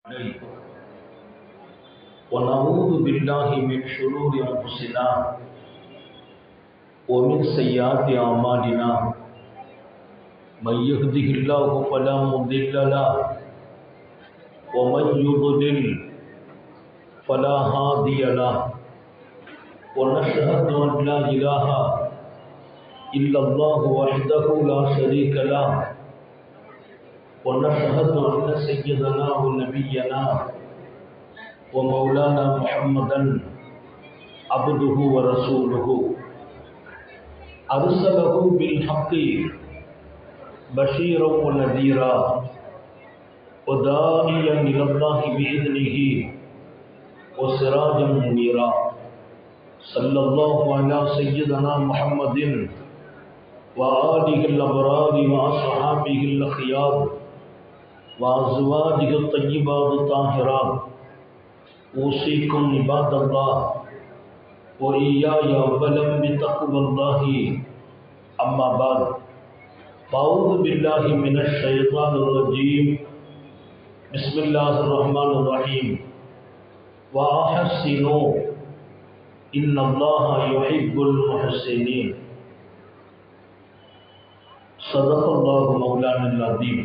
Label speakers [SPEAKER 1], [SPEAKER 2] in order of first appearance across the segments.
[SPEAKER 1] عليه ونعوذ بالله من شرور أنفسنا ومن سيئات أعمالنا من يهده الله فلا مضل له ومن يضلل فلا هادي له ونشهد أن لا إله إلا الله وحده لا شريك له ونشهد أن سيدنا ونبينا ومولانا محمدا عبده ورسوله أرسله بالحق بشيرا ونذيرا وداعيا إلى الله بإذنه وسراجا منيرا صلى الله على سيدنا محمد وآله الأبرار وأصحابه الأخيار وأزواجه الطيبات الطاهرات أوصيكم عباد الله وإياي أولا بتقوى الله أما بعد فأعوذ بالله من الشيطان الرجيم بسم الله الرحمن الرحيم وأحسنوا إن الله يحب المحسنين صدق الله مولانا العظيم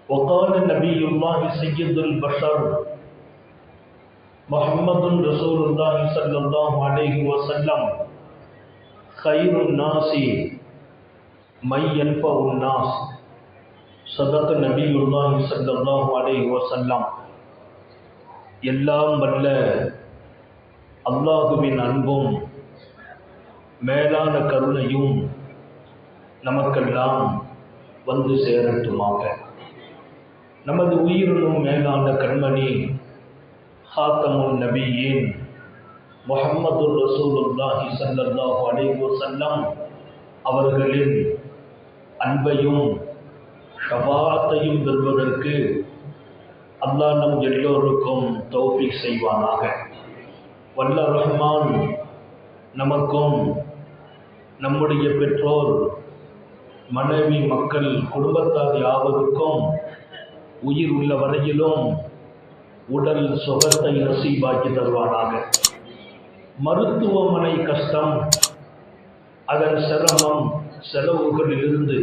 [SPEAKER 1] وقال نبي الله سيد البشر محمد رسول الله صلى الله عليه وسلم خير الناس من ينفع الناس صدق نبي الله صلى الله عليه وسلم எல்லாம் வல்ல அல்லாஹுவின் அன்பும் மேலான கருணையும் நமக்கெல்லாம் வந்து சேரட்டுமாக. நமது உயிரினும் மேலான கண்மணி ஹாத்தமுல் நபியின் முஹம்மது ரசூலுல்லாஹி ஸல்லல்லாஹு அலைஹி வஸல்லம் அவர்களின் அன்பையும் ஷஃபாஅத்தையும் பெறுவதற்கு அல்லாஹ் நம் எல்லோருக்கும் தௌஃபீக் செய்வானாக. வல்ல ரஹ்மான் நமக்கும் நம்முடைய பெற்றோர் மனைவி மக்கள் குடும்பத்தார் யாவருக்கும் உயிர் உள்ள வரையிலும் உடல் சுகத்தை நசீபாக்கி தருவானாக. மருத்துவமனை கஷ்டம், அதன் சிரமம் செலவுகளிலிருந்து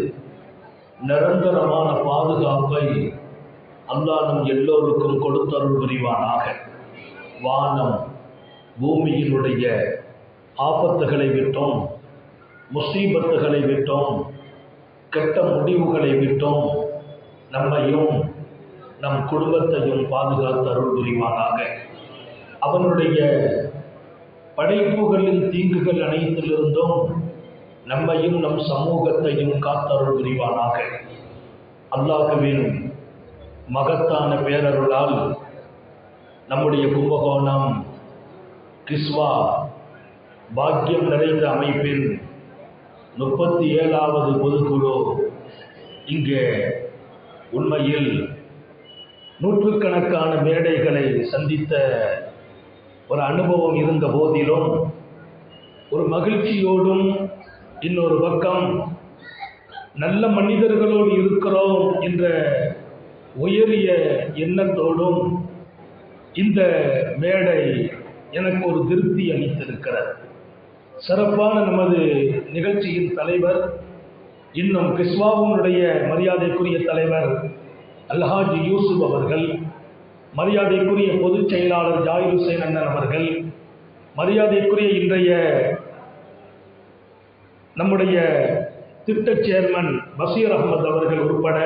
[SPEAKER 1] நிரந்தரமான பாதுகாப்பை அல்லாஹ் நம் எல்லோருக்கும் கொடுத்தருள் புரிவானாக. வானம் பூமியினுடைய ஆபத்துகளை விட்டோம், முசீபத்துகளை விட்டோம், கெட்ட முடிவுகளை விட்டோம் நம்மையும் நம் குடும்பத்தையும் பாதுகாத்து அருள் புரிவானாக. அவனுடைய படைப்புகளின் தீங்குகள் அனைத்திலிருந்தும் நம்மையும் நம் சமூகத்தையும் காத்தருள் புரிவானாக. அல்லாஹ்வின் மகத்தான பேரருளால் நம்முடைய கும்பகோணம் கிஸ்வா பாக்கியம் நிறைந்த அமைப்பின் 37வது பொதுக்குழு இங்கே உண்மையில் நூற்றுக்கணக்கான மேடைகளை சந்தித்த ஒரு அனுபவம் இருந்த போதிலும் ஒரு மகிழ்ச்சியோடும் இன்னொரு பக்கம் நல்ல மனிதர்களோடு இருக்கிறோம் என்ற உயரிய எண்ணத்தோடும் இந்த மேடை எனக்கு ஒரு திருப்தி அளித்திருக்கிறது. சிறப்பான நமது நிகழ்ச்சியின் தலைவர், இன்னும் கிஸ்வாவினுடைய மரியாதைக்குரிய தலைவர் அல்ஹாஜி யூசுப் அவர்கள், மரியாதைக்குரிய பொதுச் செயலாளர் ஜாயிர் ஹுசைன் அண்ணன் அவர்கள், மரியாதைக்குரிய இன்றைய நம்முடைய திட்ட சேர்மன் பஷீர் அகமது அவர்கள் உட்பட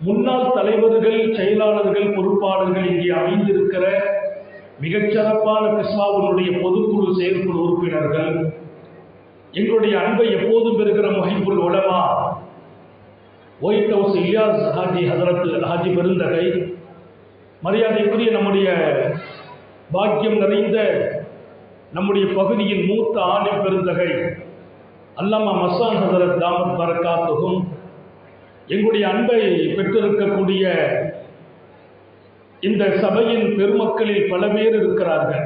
[SPEAKER 1] முன்னாள் தலைவர்கள், செயலாளர்கள், பொறுப்பாளர்கள் இங்கே அமைந்திருக்கிற மிகச்சிறப்பான கிஸ்வாவினுடைய பொதுக்குழு செயற்குழு உறுப்பினர்கள், எங்களுடைய அன்பை எப்போதும் பெறுகிற முஹிப்புல் உலமா ஒயிட் ஹவுஸ் இலியாஸ் ஹாஜி ஹதரத் ஹாஜி பெருந்தகை, மரியாதைக்குரிய நம்முடைய பாக்கியம் நிறைந்த நம்முடைய பகுதியின் மூத்த ஆலிம் பெருந்தகை அல்லாமா மஸ்தான் ஹதரத் தாமத் பரக்காத்துகும், எங்களுடைய அன்பை பெற்றிருக்கக்கூடிய இந்த சபையின் பெருமக்களில் பல பேர் இருக்கிறார்கள்.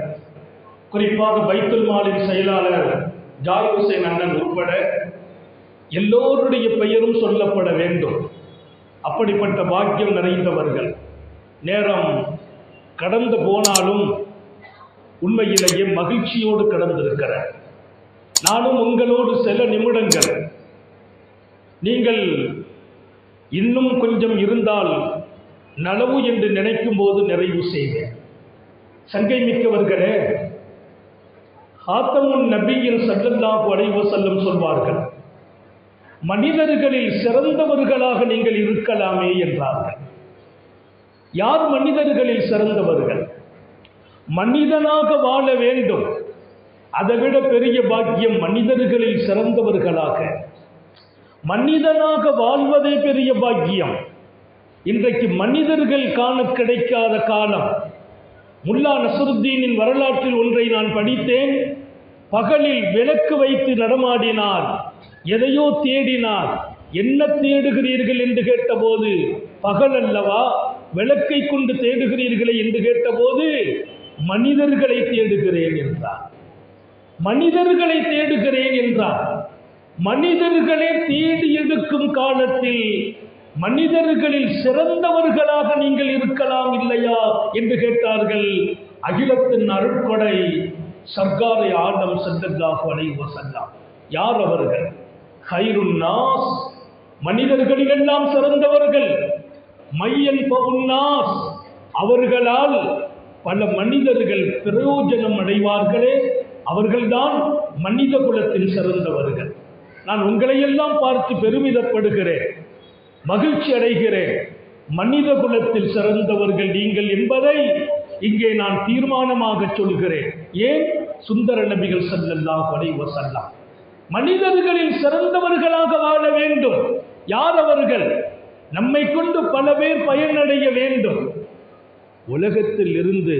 [SPEAKER 1] குறிப்பாக பைத்துல் மாலின் செயலாளர் ஜாயிர் ஹுசைன் அண்ணன் உட்பட எல்லோருடைய பெயரும் சொல்லப்பட வேண்டும். அப்படிப்பட்ட பாக்கியம் நிறைந்தவர்கள். நேரம் கடந்து போனாலும் உண்மையிலேயே மகிழ்ச்சியோடு கடந்திருக்கிறேன். நானும் உங்களோடு சில நிமிடங்கள் நீங்கள் இன்னும் கொஞ்சம் இருந்தால் நலவு என்று நினைக்கும் போது நிறைவு செய்வேன். சங்கை மிக்கவர்களே, ஹாத்தமுன் நபியின் ஸல்லல்லாஹு அலைஹி வஸல்லம் சொல்வார்கள், மனிதர்களில் சிறந்தவர்களாக நீங்கள் இருக்கலாமே என்றார்கள். யார் மனிதர்களில் சிறந்தவர்கள்? மனிதனாக வாழ வேண்டும், அதைவிட பெரிய பாக்கியம் மனிதர்களில் சிறந்தவர்களாக மனிதனாக வாழ்வதே பெரிய பாக்கியம். இன்றைக்கு மனிதர்கள் காண கிடைக்காத காலம். முல்லா நஸ்ருத்தீனின் வரலாற்றில் ஒன்றை நான் படித்தேன். பகலில் விளக்கு வைத்து நடமாடினார், எதையோ தேடினார். என்ன தேடுகிறீர்கள் என்று கேட்டபோது, பகல் அல்லவா, விளக்கை கொண்டு தேடுகிறீர்களே என்று கேட்டபோது, மனிதர்களை தேடுகிறேன் என்றார். மனிதர்களை தேடுகிறேன் என்றார். மனிதர்களை தேடி எடுக்கும் காலத்தில் மனிதர்களில் சிறந்தவர்களாக நீங்கள் இருக்கலாம் இல்லையா என்று கேட்டார்கள். அகிலத்தின் அருட்கொடை சர்க்காரை ஆலம் ஸல்லல்லாஹு அலைஹி வஸல்லம். யார் அவர்கள்? கைருன் நாஸ், மனிதர்களில் எல்லாம் சிறந்தவர்கள். மையன் பவுன்னாஸ், அவர்களால் பல மனிதர்கள் பிரயோஜனம் அடைவார்களே, அவர்கள்தான் மனித குலத்தில் சிறந்தவர்கள். நான் உங்களையெல்லாம் பார்த்து பெருமிதப்படுகிறேன், மகிழ்ச்சி அடைகிறேன். மனித குலத்தில் சிறந்தவர்கள் நீங்கள் என்பதை இங்கே நான் தீர்மானமாக சொல்கிறேன். ஏன்? சுந்தர நபிகள் ஸல்லல்லாஹு அலைஹி வஸல்லம் மனிதர்களில் சிறந்தவர்களாக வாழ வேண்டும். யார் அவர்கள்? நம்மை கொண்டு பல பேர் பயனடைய வேண்டும். உலகத்தில் இருந்து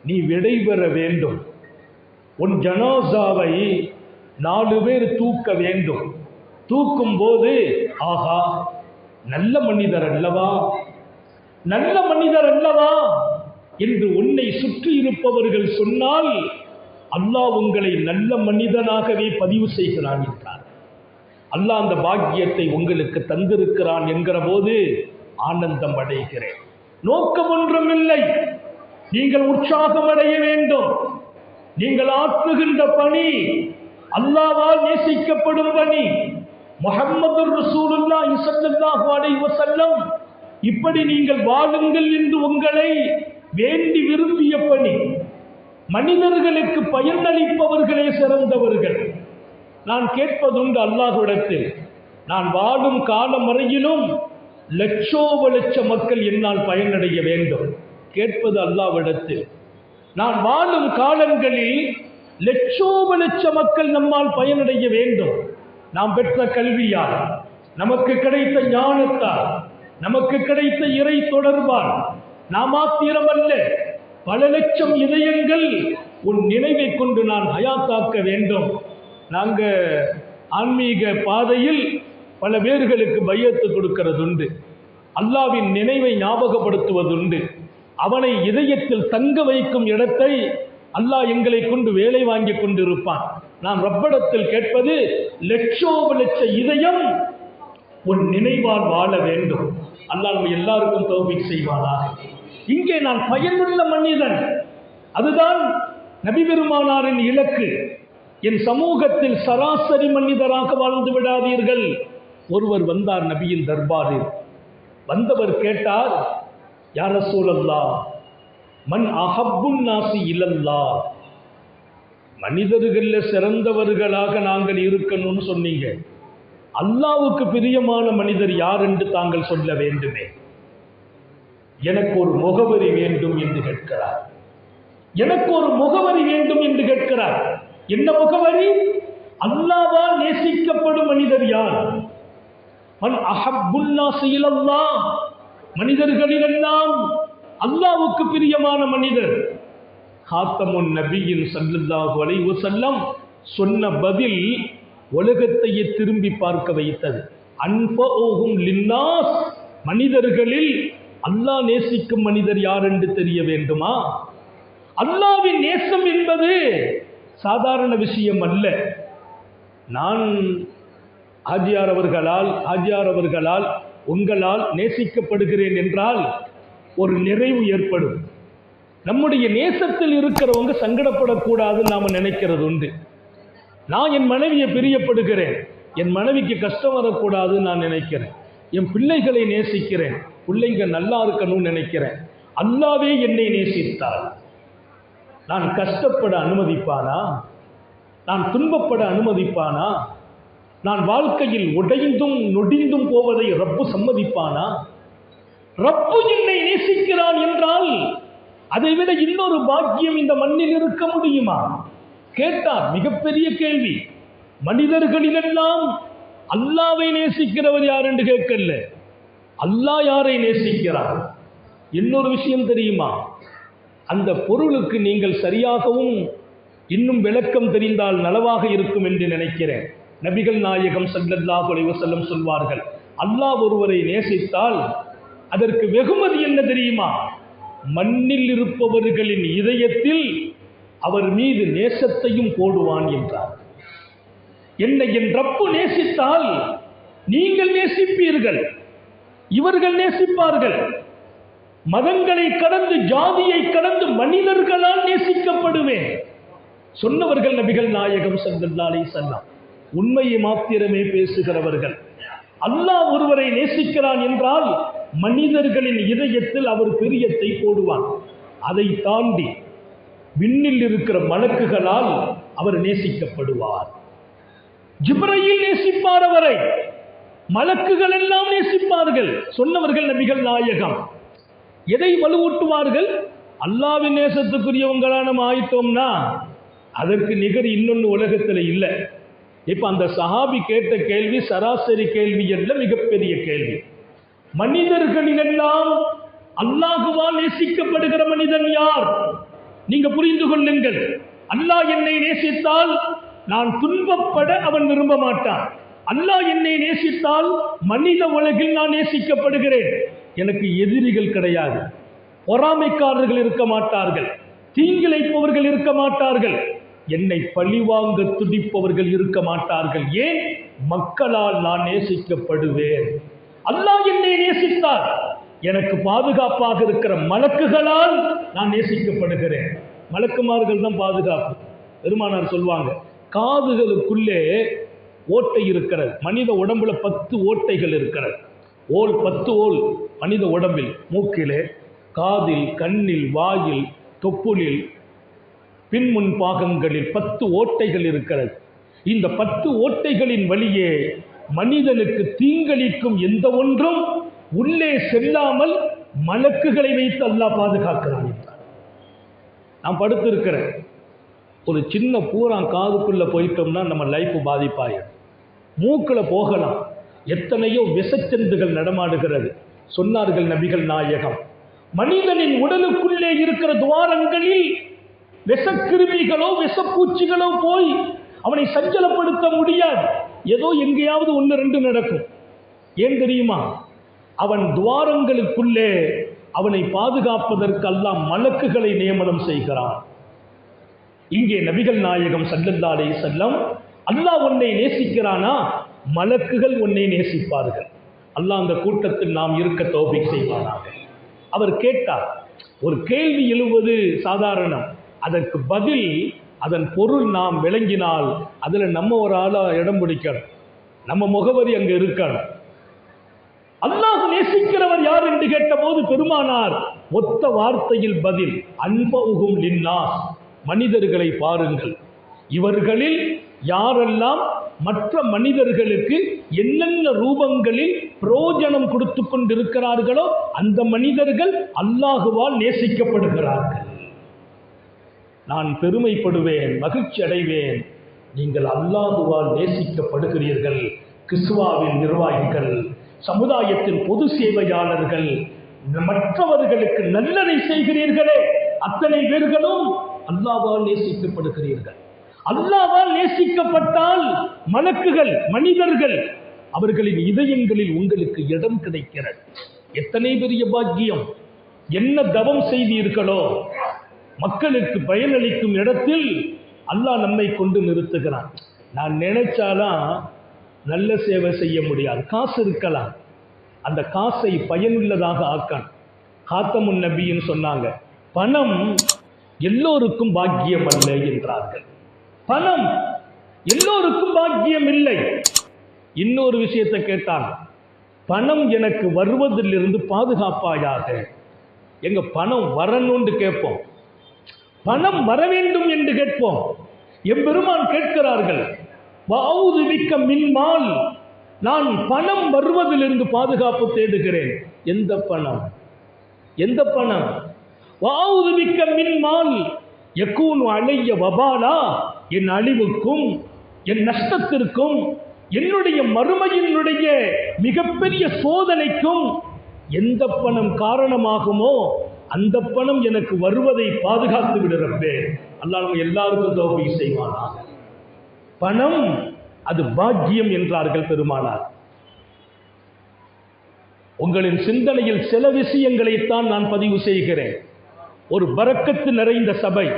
[SPEAKER 1] நீ விடைபெற வேண்டும். உன் ஜனாசாவை 4 பேர் தூக்க வேண்டும். தூக்கும் போது, ஆஹா, நல்ல மனிதர் அல்லவா, நல்ல மனிதர் அல்லவா என்று உன்னை சுற்றி இருப்பவர்கள் சொன்னால், அல்லாஹ் உங்களை நல்ல மனிதனாகவே பதிவு செய்கிறான் என்றார். அல்லாஹ் அந்த பாக்கியத்தை உங்களுக்கு தந்திருக்கிறான் என்கிற போது ஆனந்தம் அடைகிறேன். நோக்கம் ஒன்றும் இல்லை, நீங்கள் உற்சாகம் அடைய வேண்டும். நீங்கள் ஆற்றுகின்ற பணி அல்லாஹ்வால் நேசிக்கப்படும் பணி. முஹம்மது ரசூலுல்லாஹி ஸல்லல்லாஹு அலைஹி வஸல்லம் இப்படி நீங்கள் வாழுங்கள் என்று உங்களை வேண்டி விரும்பிய பணி. மனிதர்களுக்கு பயனளிப்பவர்களே சிறந்தவர்கள். நான் கேட்பதுண்டு அல்லாஹ்விடத்தில், நான் வாழும் காலம் வரையிலும் லட்சோப லட்ச மக்கள் என்னால் பயனடைய வேண்டும். கேட்பது அல்லாஹ்விடத்தில். நான் வாழும் காலங்களில் லட்சோப லட்ச மக்கள் நம்மால் பயனடைய வேண்டும். நாம் பெற்ற கல்வியால், நமக்கு கிடைத்த ஞானத்தால், நமக்கு கிடைத்த இறை தொடர்பால் நாம் மாத்திரமல்ல, பல லட்சம் இதயங்கள் உன் நினைவை கொண்டு நான் ஹயாத்தாக்க வேண்டும். நாங்கள் ஆன்மீக பாதையில் பல பேர்களுக்கு பையத்து கொடுக்கிறதுண்டு, அல்லாவின் நினைவை ஞாபகப்படுத்துவதுண்டு. அவனை இதயத்தில் தங்க வைக்கும் இடத்தை அல்லாஹ் எங்களை கொண்டு வேலை வாங்கி கொண்டிருப்பான். நான் ரப்பிடத்தில் கேட்பது, லட்சோப லட்ச இதயம் உன் நினைவால் வாழ வேண்டும். அல்லாஹ் நம்ம எல்லாருக்கும் தௌஃபீக் செய்வானாக. இங்கே நான் பயனுள்ள மனிதன், அதுதான் நபி பெருமானாரின் இலக்கு. என் சமூகத்தில் சராசரி மனிதராக வாழ்ந்து விடாதீர்கள். ஒருவர் வந்தார் நபியின் தர்பாரில். வந்தவர் கேட்டார், யா ரசூலல்லாஹ், மன் அஹப்புன் நாசி இலல்லாஹ், மனிதர்களில் சிறந்தவர்களாக நாங்கள் இருக்கணும்னு சொன்னீங்க, அல்லாஹ்வுக்கு பிரியமான மனிதர் யார் என்று தாங்கள் சொல்ல வேண்டுமே. எனக்கு ஒரு முகவரி வேண்டும் என்று கேட்கிறார். எனக்கு ஒரு முகவரி வேண்டும் என்று கேட்கிறார். என்ன முகவரி? அல்லாஹ்வால் நேசிக்கப்படும் மனிதர் யார்? மன் அஹப்புன் நாசி இலல்லாஹ், மனிதர்களிலெல்லாம் அல்லாஹ்வுக்கு பிரியமான மனிதர். ஹாத்தமுன் நபியின் ஸல்லல்லாஹு அலைஹி வஸல்லம் சொன்ன பதில் உலகத்தையே திரும்பி பார்க்க வைத்தது. அன்ஃபஉஹும் லின்னாஸ், மனிதர்களில் அல்லாஹ் நேசிக்கும் மனிதர் யார் என்று தெரிய வேண்டுமா? அல்லாஹ்வின் நேசம் என்பது சாதாரண விஷயம் அல்ல. நான் ஆஜியார் அவர்களால் உங்களால் நேசிக்கப்படுகிறேன் என்றால் ஒரு நிறைவு ஏற்படும். நம்முடைய நேசத்தில் இருக்கிறவங்க சங்கடப்படக்கூடாதுன்னு நாம் நினைக்கிறது உண்டு. நான் என் மனைவியை பிரியப்படுகிறேன், என் மனைவிக்கு கஷ்டம் வரக்கூடாதுன்னு நான் நினைக்கிறேன். என் பிள்ளைகளை நேசிக்கிறேன், பிள்ளைங்க நல்லா இருக்கணும்னு நினைக்கிறேன். அல்லாவே என்னை நேசித்தால் நான் கஷ்டப்பட அனுமதிப்பானா? நான் துன்பப்பட அனுமதிப்பானா? நான் வாழ்க்கையில் உடைந்தும் நொடிந்தும் போவதை ரப்பு சம்மதிப்பானா? ரப்பு என்னை நேசிக்கிறான் என்றால் அதைவிட இன்னொரு பாக்கியம் இந்த மண்ணில் இருக்க முடியுமா? கேட்டார். மிகப்பெரிய கேள்வி. மனிதர்களிலெல்லாம் அல்லாவை நேசிக்கிறவர் யார் என்று கேட்கல, அல்லாஹ் யாரை நேசிக்கிறார்? இன்னொரு விஷயம் தெரியுமா? அந்த பொருளுக்கு நீங்கள் சரியாகவும் இன்னும் விளக்கம் தெரிந்தால் நலவாக இருக்கும் என்று நினைக்கிறேன். நபிகள் நாயகம் ஸல்லல்லாஹு அலைஹி வஸல்லம் சொல்வார்கள், அல்லாஹ் ஒருவரை நேசித்தால் அதற்கு வெகுமதி என்ன தெரியுமா? மண்ணில் இருப்பவர்களின் இதயத்தில் அவர் மீது நேசத்தையும் போடுவான் என்றார். என்னை என் ரப்பு நேசித்தால் நீங்கள் நேசிப்பீர்கள், இவர்கள் நேசிப்பார்கள். மதங்களை கடந்து, ஜாதியை கடந்து மனிதர்களால் நேசிக்கப்படுவேன் சொன்னவர்கள் நபிகள் நாயகம் ஸல்லல்லாஹு அலைஹி வஸல்லம். உண்மையை மாத்திரமே பேசுகிறவர்கள். அல்லாஹ் ஒருவரை நேசிக்கிறான் என்றால் மனிதர்களின் இதயத்தில் அவர் பிரியத்தை போடுவான். அதை தாண்டி விண்ணில் இருக்கிற மலக்குகளால் அவர் நேசிக்கப்படுவார். ஜிப்ரீல் நேசிப்பார் அவரை, மலக்குகள் எல்லாம் நேசிப்பார்கள் சொன்னவர்கள் நபிகள் நாயகம். எதை வலுவூட்டுவார்கள்? அல்லாஹ்வின் நேசத்துக்குரியவங்களா நம்ம ஆயிட்டோம்னா அதற்கு நிகர் இன்னொன்று உலகத்தில் இல்லை. இப்ப அந்த சஹாபி கேட்ட கேள்வி சராசரி கேள்வி அல்ல, மிகப்பெரிய கேள்வி. மனிதர்களிலெல்லாம் அல்லாஹுவால் நேசிக்கப்படுகிற மனிதன் யார்? நீங்க புரிந்து கொள்ளுங்கள். அல்லாஹ் என்னை நேசித்தால் நான் துன்பப்பட அவன் விரும்ப மாட்டான். அல்லாஹ் என்னை நேசித்தால் மனித உலகில் நான் நேசிக்கப்படுகிறேன். எனக்கு எதிரிகள் கிடையாது, பொறாமைக்காரர்கள் இருக்க மாட்டார்கள், தீங்கிழைப்பவர்கள் இருக்க மாட்டார்கள், என்னை பழிவாங்க துடிப்பவர்கள் இருக்க மாட்டார்கள். ஏன்? மக்களால் நான் நேசிக்கப்படுவேன். அல்லாஹ் என்னை நேசித்தார், எனக்கு பாதுகாப்பாக இருக்கிற மலக்குகளால் நான் நேசிக்கப்படுகிறேன். மலக்குமார்கள் தான் பாதுகாப்பு. பெருமானார் சொல்வாங்க, காதுகளுக்குள்ளே ஓட்டை இருக்கிறது. மனித உடம்புல 10 ஓட்டைகள் இருக்கிறது. 10 ஓல் மனித உடம்பில், மூக்கிலே, காதில், கண்ணில், வாயில், தொப்புளில், பின்முன் பாகங்களில் 10 ஓட்டைகள் இருக்கிறது. இந்த 10 ஓட்டைகளின் வழியே மனிதனுக்கு தீங்களிக்கும் எந்த ஒன்றும் உள்ளே செல்லாமல் மலக்குகளை வைத்து அல்லாஹ் பாதுகாக்கிறான் என்றார். நான் படுத்திருக்கிறேன், ஒரு சின்ன பூரான் காதுக்குள்ள போயிட்டோம்னா நம்ம லைஃப் பாதிப்பாயிடும். மூக்கில் போகலாம், எத்தனையோ விஷச்சந்துகள் நடமாடுகிறது சொன்னார்கள் நபிகள் நாயகம். மனிதனின் உடலுக்குள்ளே இருக்கிற துவாரங்களில் விஷக்கிருமிகளோ விஷப்பூச்சிகளோ போய் அவனை சஞ்சலப்படுத்த முடியாது. ஏதோ எங்கேயாவது 1-2 நடக்கும். ஏன் தெரியுமா? அவன் துவாரங்களுக்குள்ளே அவனை பாதுகாப்பதற்கு அல்லாஹ் மலக்குகளை நியமனம் செய்கிறான். இங்கே நபிகள் நாயகம் ஸல்லல்லாஹு அலைஹி வஸல்லம், அல்லாஹ் உன்னை நேசிக்கிறானா, மலக்குகள் உன்னை நேசிப்பார்கள். அல்லாஹ் அந்த கூட்டத்தில் நாம் இருக்க தௌஃபீக் செய்வானாக. அவர் கேட்டார். ஒரு கேள்வி எழுவது சாதாரணம், அதற்கு பதில், அதன் பொருள் நாம் விளங்கினால் அதில் நம்ம ஒரு ஆளா இடம் பிடிக்கணும், நம்ம முகவரி அங்கே இருக்கணும். அல்லாஹ் நேசிக்கிறவர் யார் என்று கேட்டபோது பெருமானார் ஒத்த வார்த்தையில் பதில், அன்புகும் லின்னாஸ், மனிதர்களை பாருங்கள், இவர்களில் யாரெல்லாம் மற்ற மனிதர்களுக்கு என்னென்ன ரூபங்களில் பிரயோஜனம் கொடுத்து கொண்டிருக்கிறார்களோ அந்த மனிதர்கள் அல்லாஹுவால் நேசிக்கப்படுகிறார்கள். நான் பெருமைப்படுவேன், மகிழ்ச்சி அடைவேன், நீங்கள் அல்லாஹுவால் நேசிக்கப்படுகிறீர்கள். கிஸ்வாவின் நிர்வாகிகள், சமுதாயத்தின் பொது சேவையாளர்கள், மற்றவர்களுக்கு நல்லதை செய்கிறீர்களே, அத்தனை பேர்களும் அல்லாஹ்வால் நேசிக்கப்படுகிறீர்கள். அல்லாஹ்வால் நேசிக்கப்பட்டால் மலக்குகள், மனிதர்கள், அவர்களின் இதயங்களில் உங்களுக்கு இடம் கிடைக்கிறது. எத்தனை பெரிய பாக்கியம்! என்ன தவம் செய்தீர்களோ மக்களுக்கு பயனளிக்கும் இடத்தில் அல்லாஹ் நம்மை கொண்டு நிறுத்துகிறான். நான் நினைச்சாலாம் நல்ல சேவை செய்ய முடியாது. காசு இருக்கலாம், அந்த காசை பயனுள்ளதாக ஆக்கணும். காத்தமுன் நபின்னு சொன்னாங்க. பணம் எல்லோருக்கும் பாக்கியம் அல்ல என்றார்கள். பணம் எல்லோருக்கும் பாக்கியம் இல்லை. இன்னொரு விஷயத்தை கேட்டாங்க, பணம் எனக்கு வருவதிலிருந்து பாதுகாப்பாயாக. எங்க பணம் வரணும்னு கேட்போம், பணம் வர வேண்டும் என்று கேட்போம். எம்பெருமான் கேட்கிறார்கள், வஅஊது பிக்க மின் மால், நான் பணம் வருவதிலிருந்து பாதுகாப்பு தேடுகிறேன். எந்த பணம்? எந்த பணம்? வஅஊது பிக்க மின் மால் யகூனு அலைய வபாலா, என் அழிவுக்கும் என் நஷ்டத்திற்கும் என்னுடைய மறுமையினுடைய மிகப்பெரிய சோதனைக்கும் எந்த பணம் காரணமாகுமோ அந்த பணம் எனக்கு வருவதை பாதுகாத்து விடுறப்பே. அல்லாஹ் எல்லாருக்கும் தௌஃபீக் செய்வானாக. பணம் அது பாக்கியம் என்றார்கள் பெருமானார். உங்களின் சிந்தனையில் சில விஷயங்களைத்தான் நான் பதிவு செய்கிறேன். ஒரு பரக்கத்து நிறைந்த சபை,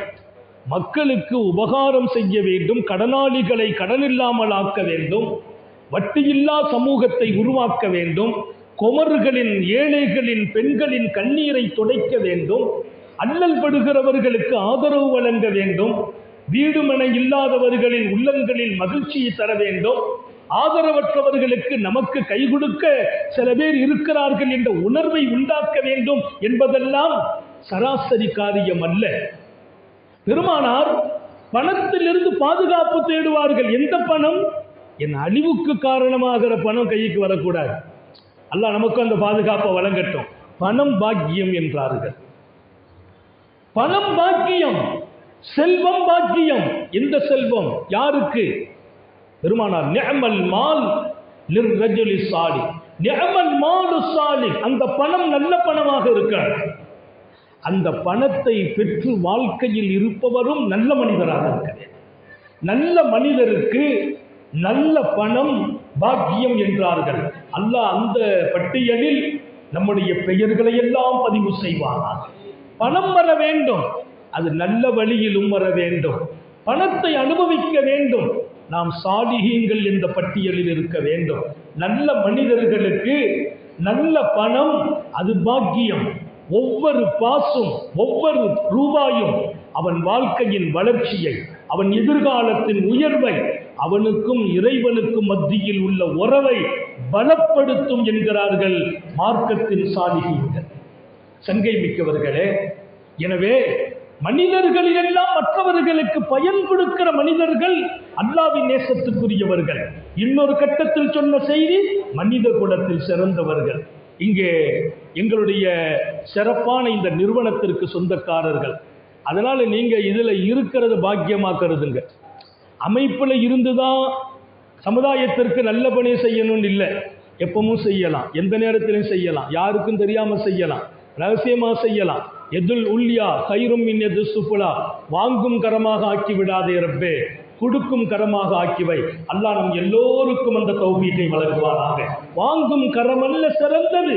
[SPEAKER 1] மக்களுக்கு உபகாரம் செய்ய வேண்டும், கடனாளிகளை கடனில்லாமல் ஆக்க வேண்டும், வட்டியில்லா சமூகத்தை உருவாக்க வேண்டும், குமர்களின் ஏழைகளின் பெண்களின் கண்ணீரை துடைக்க வேண்டும், அல்லல் படுகிறவர்களுக்கு ஆதரவு வழங்க வேண்டும், வீடுமனை இல்லாதவர்களின் உள்ளங்களில் மகிழ்ச்சியை தர வேண்டும், ஆதரவற்றவர்களுக்கு நமக்கு கை கொடுக்க சில பேர் இருக்கிறார்கள் என்ற உணர்வை உண்டாக்க வேண்டும் என்பதெல்லாம் சராசரி காரியம் அல்ல. பெருமானார் பணத்திலிருந்து பாதுகாப்பு தேடுவார்கள். எந்த பணம்? என் அழிவுக்கு காரணமாகிற பணம் கைக்கு வரக்கூடாது. அல்லாஹ் நமக்கு அந்த பாதுகாப்பை வழங்கட்டும். பணம் பாக்கியம் என்றார்கள். பணம் பாக்கியம், செல்வம் பாக்கியம். எந்த செல்வம்? யாருக்கு? பெருமானார் நிஅமல் மால் லிர்ரஜுலி ஸாலிஹ், நிஅமல் மாலு ஸாலிஹ், அந்த பணம் நல்ல பணமாக இருக்காது. அந்த பணத்தை பெற்று வாழ்க்கையில் இருப்பவரும் நல்ல மனிதராக இருக்கிறார். நல்ல மனிதருக்கு நல்ல பணம் பாக்கியம் என்றார்கள். அல்லாஹ் அந்த பட்டியலில் நம்முடைய பெயர்களை எல்லாம் பதிவு செய்வானாக. பணம் வர வேண்டும், அது நல்ல வழியிலும் வர வேண்டும். பணத்தை அனுபவிக்க வேண்டும். நாம் சாலிஹீன்கள் இந்த பட்டியலில் இருக்க வேண்டும். நல்ல மனிதர்களுக்கு நல்ல பணம் அது பாக்கியம். ஒவ்வொரு பாசும் ஒவ்வொரு ரூபாயும் அவன் வாழ்க்கையின் வளர்ச்சியை, அவன் எதிர்காலத்தின் உயர்வை, அவனுக்கும் இறைவனுக்கும் மத்தியில் உள்ள உறவை பலப்படுத்தும் என்கிறார்கள் மார்க்கத்தின் சாலிஹீன்கள். சங்கை மிக்கவர்களே, எனவே மனிதர்களில் எல்லாம் மற்றவர்களுக்கு பயன் கொடுக்கிற மனிதர்கள் அல்லாஹ்வின் நேசத்துக்குரியவர்கள். இன்னொரு கட்டத்தில் சொன்ன செய்தி, மனித குலத்தில் சிறந்தவர்கள். இங்கே எங்களுடைய சிறப்பான இந்த நிறுவனத்திற்கு சொந்தக்காரர்கள். அதனால நீங்க இதுல இருக்கிறது பாக்கியமாக்குறதுங்க. அமைப்புல இருந்துதான் சமுதாயத்திற்கு நல்ல பணி செய்யணும்னு இல்லை. எப்பவும் செய்யலாம், எந்த நேரத்திலும் செய்யலாம், யாருக்கும் தெரியாம செய்யலாம், ரகசியமா செய்யலாம். எதுல் உல்யா கைரும் மின் எது சுப்புலா, வாங்கும் கரமாக ஆக்கி விடாதே ரப்பே, கொடுக்கும் கரமாக ஆக்கிவை. அல்லாஹ் நம் எல்லோருக்கும் அந்த தௌஃபீகை வழங்குவாராக. வாங்கும் கரமல்ல சிறந்தது,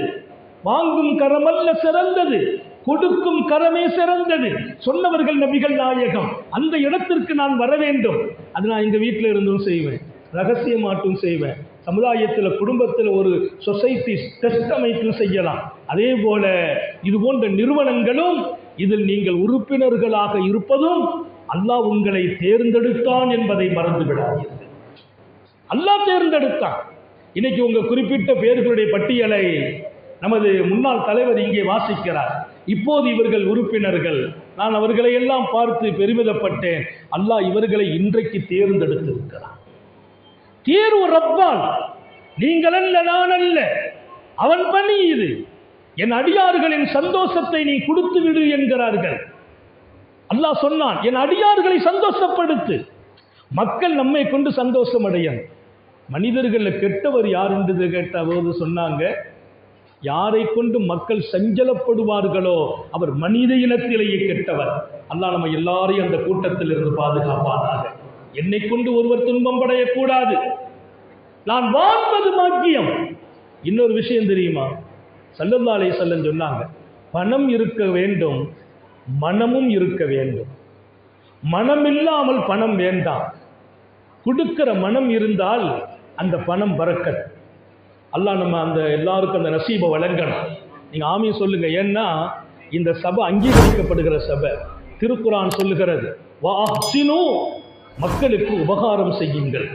[SPEAKER 1] வாங்கும் கரமல்ல சிறந்தது, கொடுக்கும் கரமே சிறந்தது சொன்னவர்கள் நபிகள் நாயகம். அந்த இடத்திற்கு நான் வர வேண்டும். அது நான் எங்க வீட்டில் இருந்தும் செய்வேன், ரகசியமாட்டும் செய்வேன். சமுதாயத்தில் குடும்பத்தில் ஒரு சொசைட்டி டெஸ்ட் அமைப்பில் செய்யலாம். அதே போல இது போன்ற நிறுவனங்களும் இதில் நீங்கள் உறுப்பினர்களாக இருப்பதும் அல்லாஹ் உங்களை தேர்ந்தெடுத்தான் என்பதை மறந்து விடாதீர்கள். அல்லாஹ் தேர்ந்தெடுத்தான். இன்னைக்கு உங்க குறிப்பிட்ட பேர்களுடைய பட்டியலை நமது முன்னாள் தலைவர் இங்கே வாசிக்கிறார். இப்போது இவர்கள் உறுப்பினர்கள். நான் அவர்களை எல்லாம் பார்த்து பெருமிதப்பட்டேன். அல்லாஹ் இவர்களை இன்றைக்கு தேர்ந்தெடுத்திருக்கிறார். தேர்வு ரப்பால், நீங்கள் அல்ல, நான் அல்ல, அவன் பணி இது. என் அடியார்களின் சந்தோஷத்தை நீ கொடுத்து விடு என்கிறார்கள். அல்லாஹ் சொன்னான், என் அடியார்களை சந்தோஷப்படுத்து. மக்கள் நம்மை கொண்டு சந்தோஷம் அடையணும். மனிதர்கள் கெட்டவர் யார் என்று கேட்ட போது சொன்னாங்க, யாரை கொண்டு மக்கள் சஞ்சலப்படுவார்களோ அவர் மனித இனத்திலேயே கெட்டவர். அல்லாஹ் நம்ம எல்லாரையும் அந்த கூட்டத்தில் இருந்து பாதுகாப்பானாக. என்னை கொண்டு ஒருவர் துன்பம் அடையக்கூடாது. நான் வாழ்வது பாக்கியம். இன்னொரு விஷயம் தெரியுமா? ஸல்லல்லாஹு அலைஹி வஸல்லம் சொன்னாங்க, பணம் இருக்க வேண்டும், மனமும் இருக்க வேண்டும். மனம் இல்லாமல் பணம் வேண்டாம். கொடுக்கிற மனம் இருந்தால் அந்த பணம் பரக்கத். அல்லாஹ் நம்ம அந்த எல்லாருக்கும் அந்த நசீபை வழங்கணும். நீங்க ஆமீன் சொல்லுங்க. ஏன்னா இந்த சபை அங்கீகரிக்கப்படுகிற சபை. திருக்குர்ஆன் சொல்லுகிறது, வஅஹ்சினு, மக்களுக்கு உபகாரம் செய்யுங்கள்,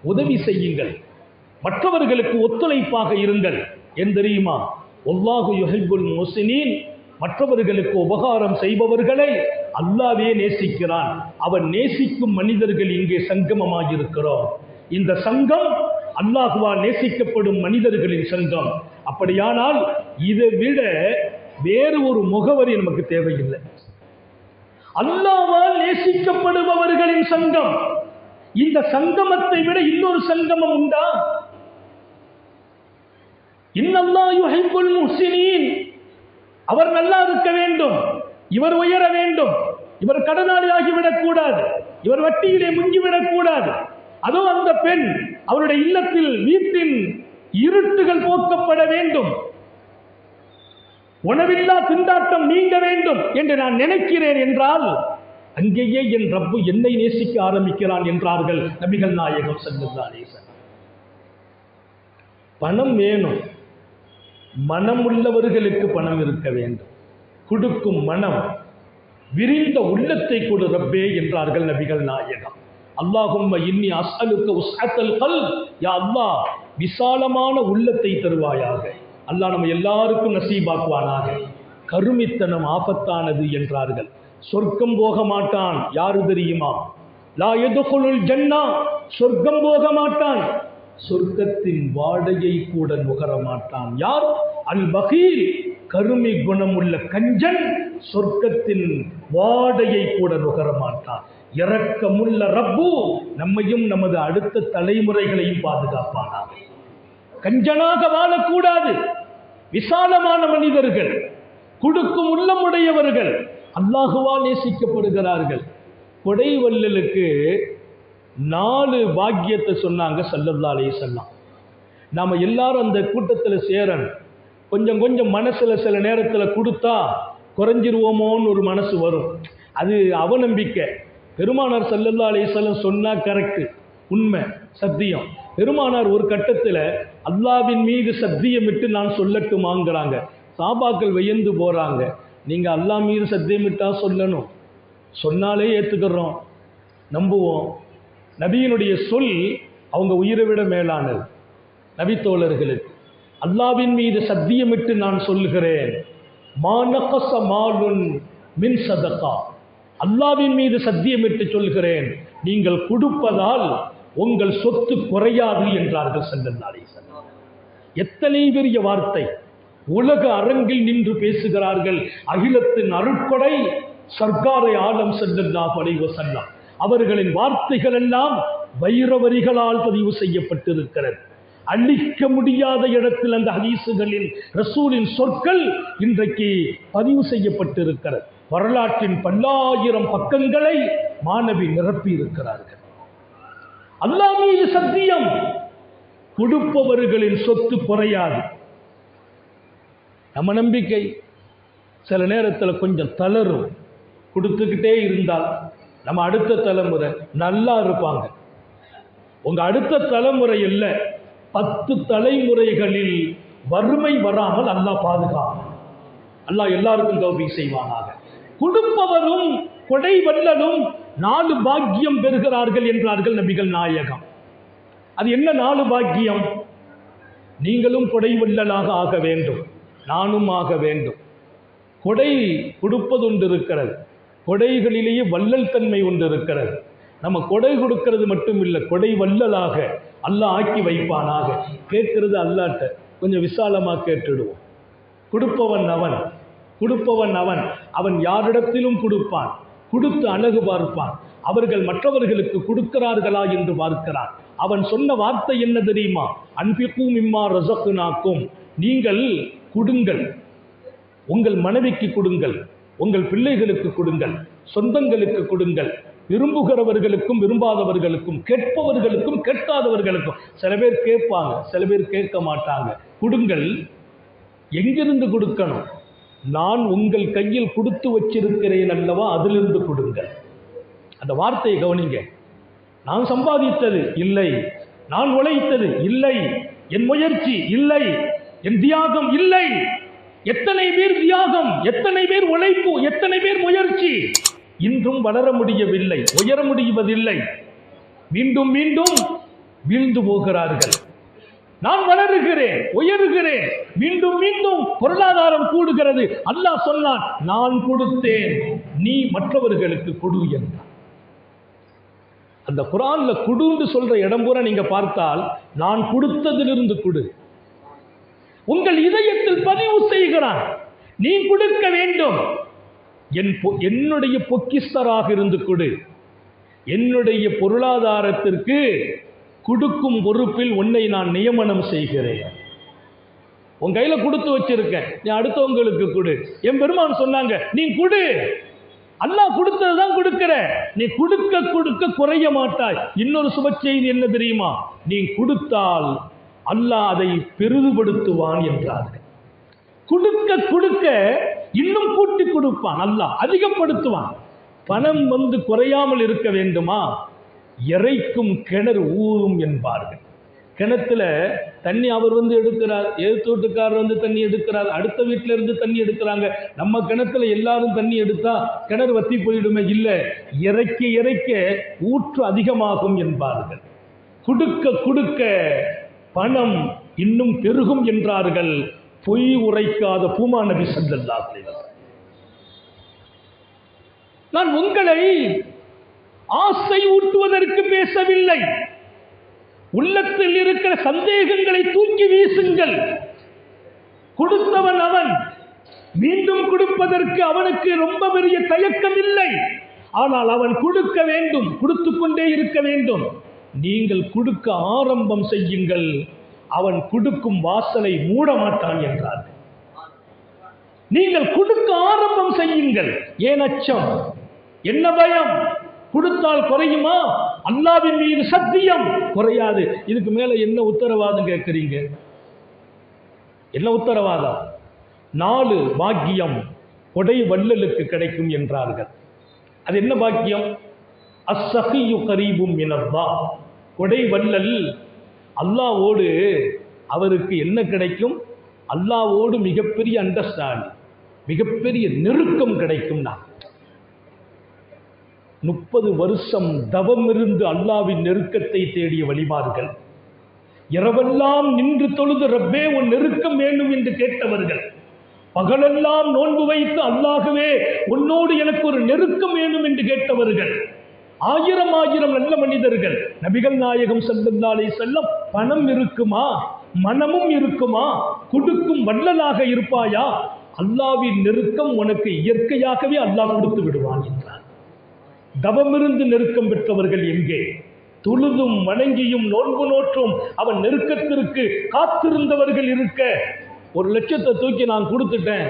[SPEAKER 1] உதவி செய்யுங்கள், மற்றவர்களுக்கு ஒத்துழைப்பாக இருங்கள். ஏன் தெரியுமா? வல்லாஹு யுஹிப்புல் முஹ்சினீன், மற்றவர்களுக்கு உபகாரம் செய்பவர்களை அல்லாஹ்வே நேசிக்கிறான். அவன் நேசிக்கும் மனிதர்கள் இங்கே சங்கமமாகியிருக்கிறோம். இந்த சங்கம் அல்லாஹ்வால் நேசிக்கப்படும் மனிதர்களின் சங்கம். அப்படியானால் இதை விட வேறு ஒரு முகவரி நமக்கு தேவையில்லை. அல்லாஹ்வால் நேசிக்கப்படுபவர்களின் சங்கம். இந்த சங்கமத்தை விட இன்னொரு சங்கமம் உண்டா? இன்னல்லாஹ் யுஹிப்புல் முஹ்சினீன், அவர் நல்லா இருக்க வேண்டும், இவர் உயர வேண்டும், இவர் கடனாளி ஆகிவிடக் கூடாது, இவர் வட்டியிலே முங்கிவிடக் கூடாது, அதோ அந்த பெண் அவருடைய இல்லத்தில் வீட்டின் இருட்டுகள் போக்கப்பட வேண்டும், உணவில்லா திண்டாட்டம் நீங்க வேண்டும் என்று நான் நினைக்கிறேன் என்றால் அங்கேயே என் ரப்பு என்னை நேசிக்க ஆரம்பிக்கிறான் என்றார்கள் நபிகள் நாயகம் ஸல்லல்லாஹு அலைஹி வஸல்லம். பணம் வேணும், மனம் உள்ளவர்களுக்கு பணம் இருக்க வேண்டும். கொடுக்கும் மனம், விரிந்த உள்ளத்தை கொடு ரப்பே என்றார்கள் நபிகள் நாயகம். அல்லாஹும்ம இன்னி அஸ்அலுக உஸ்அத்தல் கல்ப், யா அல்லாஹ் விசாலமான உள்ளத்தை தருவாயாக. அல்லாஹ் நம்ம எல்லாருக்கும் நசீபாக்குவானாக. கருமித்தனம் ஆபத்தானது என்றார்கள். சொர்க்கம் போக மாட்டான். யாரு தெரியுமா? லா யதுகுலுல் ஜன்னா, சொர்க்கம் போக மாட்டான், சொர்க்கத்தின் வாடையை கூட நுகர மாட்டான். யார்? அல் பகீல், கருமி குணமுள்ள கஞ்சன் சொர்க்கத்தின் வாடையை கூட நுகர மாட்டான். இரக்கமுள்ள ரப்பு நம்மையும் நமது அடுத்த தலைமுறைகளையும் பாதுகாப்பானாக. கஞ்சனாக வாழக்கூடாது. விசாலமான மனிதர்கள், கொடுக்கும் உள்ளமுடையவர்கள் அல்லாஹுவால் நேசிக்கப்படுகிறார்கள். கொடை வள்ளலுக்கு 4 பாக்கியத்தை சொன்னாங்க ஸல்லல்லாஹு அலைஹி வஸல்லம். நாம எல்லாரும் அந்த கூட்டத்தில் சேரணும். கொஞ்சம் கொஞ்சம் மனசுல சில நேரத்தில் கொடுத்தா குறைஞ்சிருவோமோன்னு ஒரு மனசு வரும். அது அவநம்பிக்கை. பெருமானார் ஸல்லல்லாஹு அலைஹி வஸல்லம் சொன்னா கரெக்ட், உண்மை, சத்தியம். பெருமானார் ஒரு கட்டத்தில் அல்லாஹ்வின் மீது சத்தியமிட்டு நான் சொல்லட்டுமாங்கிறாங்க. சாபாக்கள் வியந்து போறாங்க. நீங்க அல்லாஹ் மீது சத்தியமிட்டா சொல்லணும், சொன்னாலே ஏற்றுக்கிறோம், நம்புவோம். நபியினுடைய சொல் அவங்க உயிரை விட மேலானது. நபி தோழர்களுக்கு அல்லாஹ்வின் மீது சத்தியமிட்டு நான் சொல்லுகிறேன், மா நகஸ மாலுன் மின் சதகா, அல்லாஹ்வின் மீது சத்தியமிட்டு சொல்கிறேன், நீங்கள் கொடுப்பதால் உங்கள் சொத்து குறையாது என்றார்கள் ஸல்லல்லாஹு அலைஹி வஸல்லம். எத்தனை பெரிய வார்த்தை! உலக அரங்கில் நின்று பேசுகிறார்கள். அகிலத்தின் அருட்கொடை சர்க்காரை ஆலம் ஸல்லல்லாஹு அலைஹி வஸல்லம். அவர்களின் வார்த்தைகள் எல்லாம் வைரவரிகளால் பதிவு செய்யப்பட்டிருக்கிறது. அழிக்க முடியாத இடத்தில் அந்த ஹதீசுகளில் ரசூலின் சொற்கள் இன்றைக்கு பதிவு செய்யப்பட்டிருக்கிறது. வரலாற்றின் பல்லாயிரம் பக்கங்களை மாணவி நிரப்பி இருக்கிறார்கள். அல்லாஹ் மீது சத்தியம், கொடுப்பவர்களின் சொத்து குறையாது. நம்ம நம்பிக்கை சில நேரத்தில் கொஞ்சம் தளரும். கொடுத்துக்கிட்டே இருந்தால் நம்ம அடுத்த தலைமுறை நல்லா இருப்பாங்க. உங்க அடுத்த தலைமுறை இல்ல, 10 தலைமுறைகளில் வறுமை வராமல் அல்லாஹ் பாதுகாப்பான். அல்லாஹ் எல்லாருக்கும் தௌஃபீக் செய்வானாக. கொடுப்பவரும் கொடை வள்ளலும் 4 பாக்கியம் பெறுகிறார்கள் என்றார்கள் நபிகள் நாயகம். அது என்ன 4 பாக்கியம்? நீங்களும் கொடை வள்ளலாக ஆக வேண்டும், நானும் ஆக வேண்டும். கொடை கொடுப்பது ஒன்று இருக்கிறது, கொடைகளிலேயே வள்ளல் தன்மை ஒன்று இருக்கிறது. நம்ம கொடை கொடுக்கிறது மட்டும் இல்லை, கொடை வள்ளலாக அல்லாஹ் ஆக்கி வைப்பானாக. கேட்கிறது அல்லாட்ட கொஞ்சம் விசாலமாக கேட்டுடுவோம். கொடுப்பவன் அவன், கொடுப்பவன் அவன். அவன் யாரிடத்திலும் கொடுப்பான், கொடுத்து அழகு பார்ப்பான். அவர்கள் மற்றவர்களுக்கு கொடுக்கிறார்களா என்று பார்க்கிறான். அவன் சொன்ன வார்த்தை என்ன தெரியுமா? அன்பிக்கு மிம்மா ரஸக்னாக்கும், நீங்கள் கொடுங்கள், உங்கள் மனைவிக்கு கொடுங்கள், உங்கள் பிள்ளைகளுக்கு கொடுங்கள், சொந்தங்களுக்கு கொடுங்கள், விரும்புகிறவர்களுக்கும் விரும்பாதவர்களுக்கும், கேட்பவர்களுக்கும் கேட்காதவர்களுக்கும். சில பேர் கேட்பாங்க, சில பேர் கேட்க மாட்டாங்க. கொடுங்கள். எங்கிருந்து கொடுக்கணும்? நான் உங்கள் கையில் கொடுத்து வச்சிருக்கிறேன் அல்லவா, அதிலிருந்து கொடுங்கள். அந்த வார்த்தையை கவனிங்க. நான் சம்பாதித்தது இல்லை, நான் உழைத்தது இல்லை, என் முயற்சி இல்லை, என் தியாகம் இல்லை, எத்தனை பேர் தியாகம், எத்தனை பேர் உழைப்பு, எத்தனை பேர் முயற்சி, இன்றும் வளர முடியவில்லை, உயர முடிவதில்லை. மீண்டும் மீண்டும் வீழ்ந்து போகிறார்கள். நான் வளருகிறேன், உயருகிறேன், மீண்டும் மீண்டும் பொருளாதாரம் கூடுகிறது. அல்லாஹ் சொன்னான், நான் கொடுத்தேன், நீ மற்றவர்களுக்கு கொடு என்றான். அந்த குர்ஆன்ல குடுன்னு சொல்ற இடம் பூரா நீங்க பார்த்தால், நான் கொடுத்ததிலிருந்து கொடு. உங்கள் இதயத்தில் பதிவு செய்கிறான், நீ கொடுக்க வேண்டும். என்னுடைய பொக்கிஸ்தராக இருந்து கொடு. என்னுடைய பொருளாதாரத்திற்கு கொடுக்கும் பொறுப்பில் உன்னை நான் நியமனம் செய்கிறேன். உன் கையில கொடுத்து வச்சிருக்கேன், நீ அடுத்தவங்களுக்கு கொடு. என் பெருமான் சொன்னாங்க, நீ கொடு. அல்லாஹ் கொடுத்ததுதான் கொடுக்கிற, நீ கொடுக்க கொடுக்க குறைய மாட்டாய். இன்னொரு சுப செய்தி என்ன தெரியுமா? நீ கொடுத்தால் அல்லாஹ் அதை பெரிதுபடுத்துவான் என்றார்கள். கொடுக்க கொடுக்க இன்னும் கூட்டி கொடுப்பான், அல்லாஹ் அதிகப்படுத்துவான். பணம் குறையாமல் இருக்க வேண்டுமா? இறைக்கும் கிணறு ஊறும் என்பார்கள். கிணத்துல தண்ணி அவர் எடுக்கிறார், எழுத்து வீட்டுக்காரர் தண்ணி எடுக்கிறார், அடுத்த வீட்டில இருந்து தண்ணி எடுக்கிறாங்க. நம்ம கிணத்துல எல்லாரும் தண்ணி எடுத்தா கிணறு வத்தி போயிடுமே? இல்லை, இறைக்க இறைக்க ஊற்று அதிகமாகும் என்பார்கள். கொடுக்க கொடுக்க பணம் இன்னும் பெருகும் என்றார்கள். பொய் உரைக்காத பூமா நபி ஸல்லல்லாஹு அலைஹி வஸல்லம். நான் உங்களை ஆசை ஊட்டுவதற்கு பேசவில்லை. உள்ளத்தில் இருக்கிற சந்தேகங்களை தூக்கி வீசுங்கள். கொடுத்தவன் அவன், மீண்டும் கொடுப்பதற்கு அவனுக்கு ரொம்ப பெரிய தயக்கம் இல்லை. ஆனால் அவன் கொடுக்க வேண்டும், கொடுத்து கொண்டே இருக்க வேண்டும். நீங்கள் கொடுக்க ஆரம்பம் செய்யுங்கள், அவன் கொடுக்கும் வாசலை மூட மாட்டான் என்றார். நீங்கள் கொடுக்க ஆரம்பம் செய்யுங்கள். ஏன் அச்சம், என்ன பயம்? கொடுத்தால் குறையுமா? அல்லாஹ்வின் மீது சத்தியம் குறையாது. இதுக்கு மேல என்ன உத்தரவாதம் கேட்கிறீங்க? என்ன உத்தரவாதம்? 4 பாக்கியம் கொடை வள்ளலுக்கு கிடைக்கும் என்றார்கள். அது என்ன பாக்கியம்? அஸ்ஸகியு கரீபும் மினல்லாஹ். கொடை வள்ளல் அல்லாஹ்வோடு அவருக்கு என்ன கிடைக்கும்? அல்லாஹ்வோடு மிகப்பெரிய அண்டர்ஸ்டாண்டிங், மிகப்பெரிய நெருக்கம் கிடைக்கும். 30 வருஷம் தவம் இருந்து அல்லாஹ்வின் நெருக்கத்தை தேடிய வழிமார்கள், இரவெல்லாம் நின்று தொழுது ரப்பே உன் நெருக்கம் வேண்டும் என்று கேட்டவர்கள், பகலெல்லாம் நோன்பு வைத்து அல்லாஹ்வே உன்னோடு எனக்கு ஒரு நெருக்கம் வேண்டும் என்று கேட்டவர்கள், ஆயிரம் ஆயிரம் நல்ல மனிதர்கள். நபிகள் நாயகம் ஸல்லல்லாஹு அலைஹி வஸல்லம், பணம் இருக்குமா, மனமும் இருக்குமா, கொடுக்கும் வள்ளலாக இருப்பாயா, அல்லாஹ்வின் நெருக்கம் உனக்கு இயற்கையாகவே அல்லாஹ் கொடுத்து விடுவான் என்றார். தவமிருந்து நெருக்கம் பெற்றவர்கள் எங்கே? தொழுதும் வணங்கியும் நோன்பு நோற்றும் அவன் நெருக்கத்திற்கு காத்திருந்தவர்கள் இருக்க, 1 லட்சத்தை தூக்கி நான் கொடுத்துட்டேன்,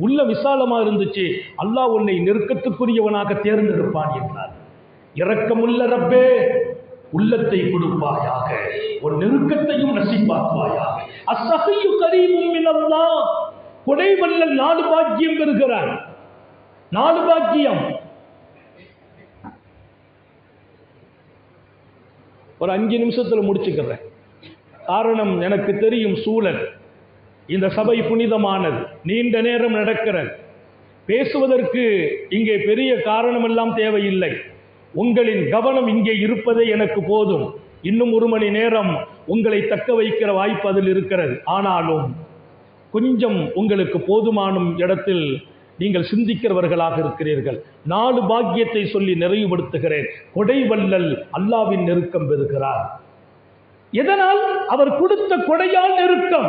[SPEAKER 1] உள்ள விசாலமா இருந்துச்சு, அல்லாஹ் உன்னை நெருக்கத்துக்குரியவனாக தேர்ந்தெடுப்பான் என்றார். இரக்கமுள்ள ரப்பே உள்ளத்தை கொடுப்பாயாக, உன் நெருக்கத்தையும் நசீபாக்குவாயாக. அஸ்ஸகியு கரீபும் மினல்லாஹ். கொடை வள்ளல் 4 பாக்கியம் பெறுகிறான். 4 பாக்கியம். ஒரு 5 நிமிஷத்தில் முடிச்சுக்கிறேன். காரணம், எனக்கு தெரியும் சூழல். இந்த சபை புனிதமானது, நீண்ட நேரம் நடக்கிறது. பேசுவதற்கு இங்கே பெரிய காரணமெல்லாம் தேவையில்லை. உங்களின் கவனம் இங்கே இருப்பதே எனக்கு போதும். இன்னும் 1 மணி நேரம் உங்களை தக்க வைக்கிற வாய்ப்பு அதில் இருக்கிறது. ஆனாலும் கொஞ்சம் உங்களுக்கு போதுமான இடத்தில் நீங்கள் சிந்திக்கிறவர்களாக இருக்கிறீர்கள். 4 பாக்கியத்தை சொல்லி நிறைவுபடுத்துகிறேன். கொடை வள்ளல் அல்லாஹ்வின் நெருக்கம் பெறுகிறார். எதனால்? அவர் கொடுத்த கொடையால் நெருக்கம்.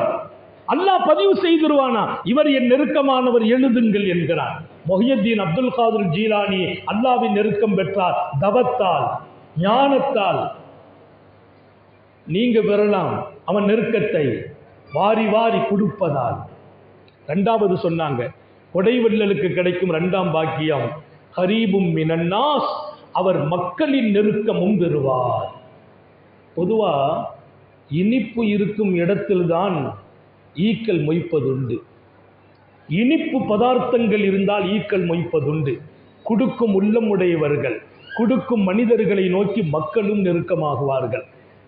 [SPEAKER 1] அல்லாஹ் பதிவு செய்திருவானா, இவர் என் நெருக்கமானவர், எழுதுங்கள் என்கிறார். முஹியுத்தீன் அப்துல் காதிர் ஜீலானி அல்லாஹ்வின் நெருக்கம் பெற்றார். தவத்தால், ஞானத்தால். நீங்க பெறலாம் அவன் நெருக்கத்தை வாரி வாரி கொடுப்பதால். 2வது சொன்னாங்க, கொடை வள்ளலுக்கு கிடைக்கும் 2ஆம் பாக்கியம் கரீபும் மினன்னாஸ், அவர் மக்களின் நெருக்கமும் பெறுவார். பொதுவா இனிப்பு இருக்கும் இடத்தில்தான் ஈக்கள் மொய்ப்பதுண்டு. இனிப்பு பதார்த்தங்கள் இருந்தால் ஈக்கள் மொய்ப்பதுண்டு. கொடுக்கும் உள்ளம் உடையவர்கள், கொடுக்கும் மனிதர்களை நோக்கி மக்களும் நெருக்கமாகுவார்கள்.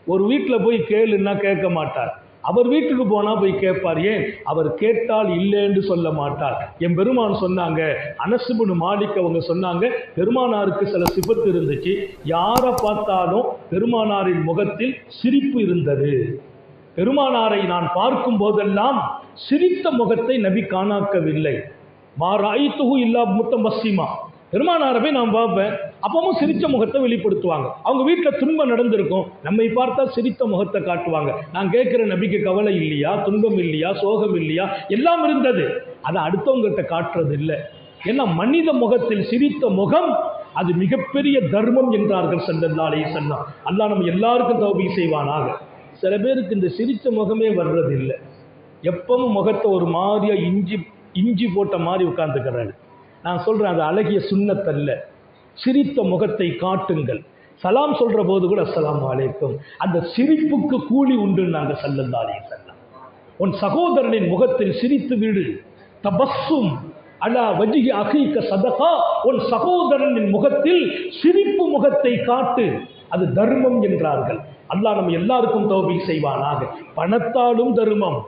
[SPEAKER 1] ஒரு வீட்டில் போய் கேளுன்னா கேட்க மாட்டார். அவர் வீட்டுக்கு போனா போய் கேட்பார். ஏன்? அவர் கேட்டால் இல்லை என்று சொல்ல மாட்டார். என் பெருமான் சொன்னாங்க, அனஸ் இப்னு மாலிக் அவங்க சொன்னாங்க, பெருமானாருக்கு சில சிபத்து இருந்துச்சு. யாரை பார்த்தாலும் பெருமானாரின் முகத்தில் சிரிப்பு இருந்தது. பெருமானாரை நான் பார்க்கும் போதெல்லாம் சிரித்த முகத்தை நபி காணாக்கவில்லை. மாராயித்துஹு இல்லா முத்தமஸ்ஸிமா. பெருமானாரவே நான் பார்ப்பேன், அப்பவும் சிரித்த முகத்தை வெளிப்படுத்துவாங்க. அவங்க வீட்டில் துன்பம் நடந்திருக்கும், நம்மை பார்த்தா சிரித்த முகத்தை காட்டுவாங்க. நான் கேட்குற நபிக்கு கவலை இல்லையா, துன்பம் இல்லையா, சோகம் இல்லையா? எல்லாம் இருந்தது. அதை அடுத்தவங்ககிட்ட காட்டுறது இல்லை. ஏன்னா மனித முகத்தில் சிரித்த முகம் அது மிகப்பெரிய தர்மம் என்றார்கள் ஸல்லல்லாஹு அலைஹி வஸல்லம். அல்லாஹ் நம்ம எல்லாருக்கும் தௌபீக் செய்வானாக. சில பேருக்கு இந்த சிரித்த முகமே வர்றது இல்லை. எப்பவும் முகத்தை ஒரு மாதிரியா இஞ்சி போட்ட மாதிரி உட்கார்ந்துக்கிறாரு. நான் சொல்றேன், அது அழகிய சுன்னத்தல்ல. சிரித்த முகத்தை காட்டுங்கள். சலாம் சொல்ற போது கூட அஸ்ஸலாமு அலைக்கும், அந்த சிரிப்புக்கு கூலி உண்டு. நாங்கள் ஸல்லல்லாஹு அலைஹி வஸல்லம், உன் சகோதரனின் முகத்தில் சிரித்து விடு. தபஸ்ஸும் அலா வஜ்ஹி அகீக சதகா. உன் சகோதரனின் முகத்தில் சிரிப்பு முகத்தை காட்டு, அது தர்மம் என்றார்கள். அல்லாஹ் நம்ம எல்லாருக்கும் தௌபீக் செய்வானாக. பணத்தாலும் தர்மம்,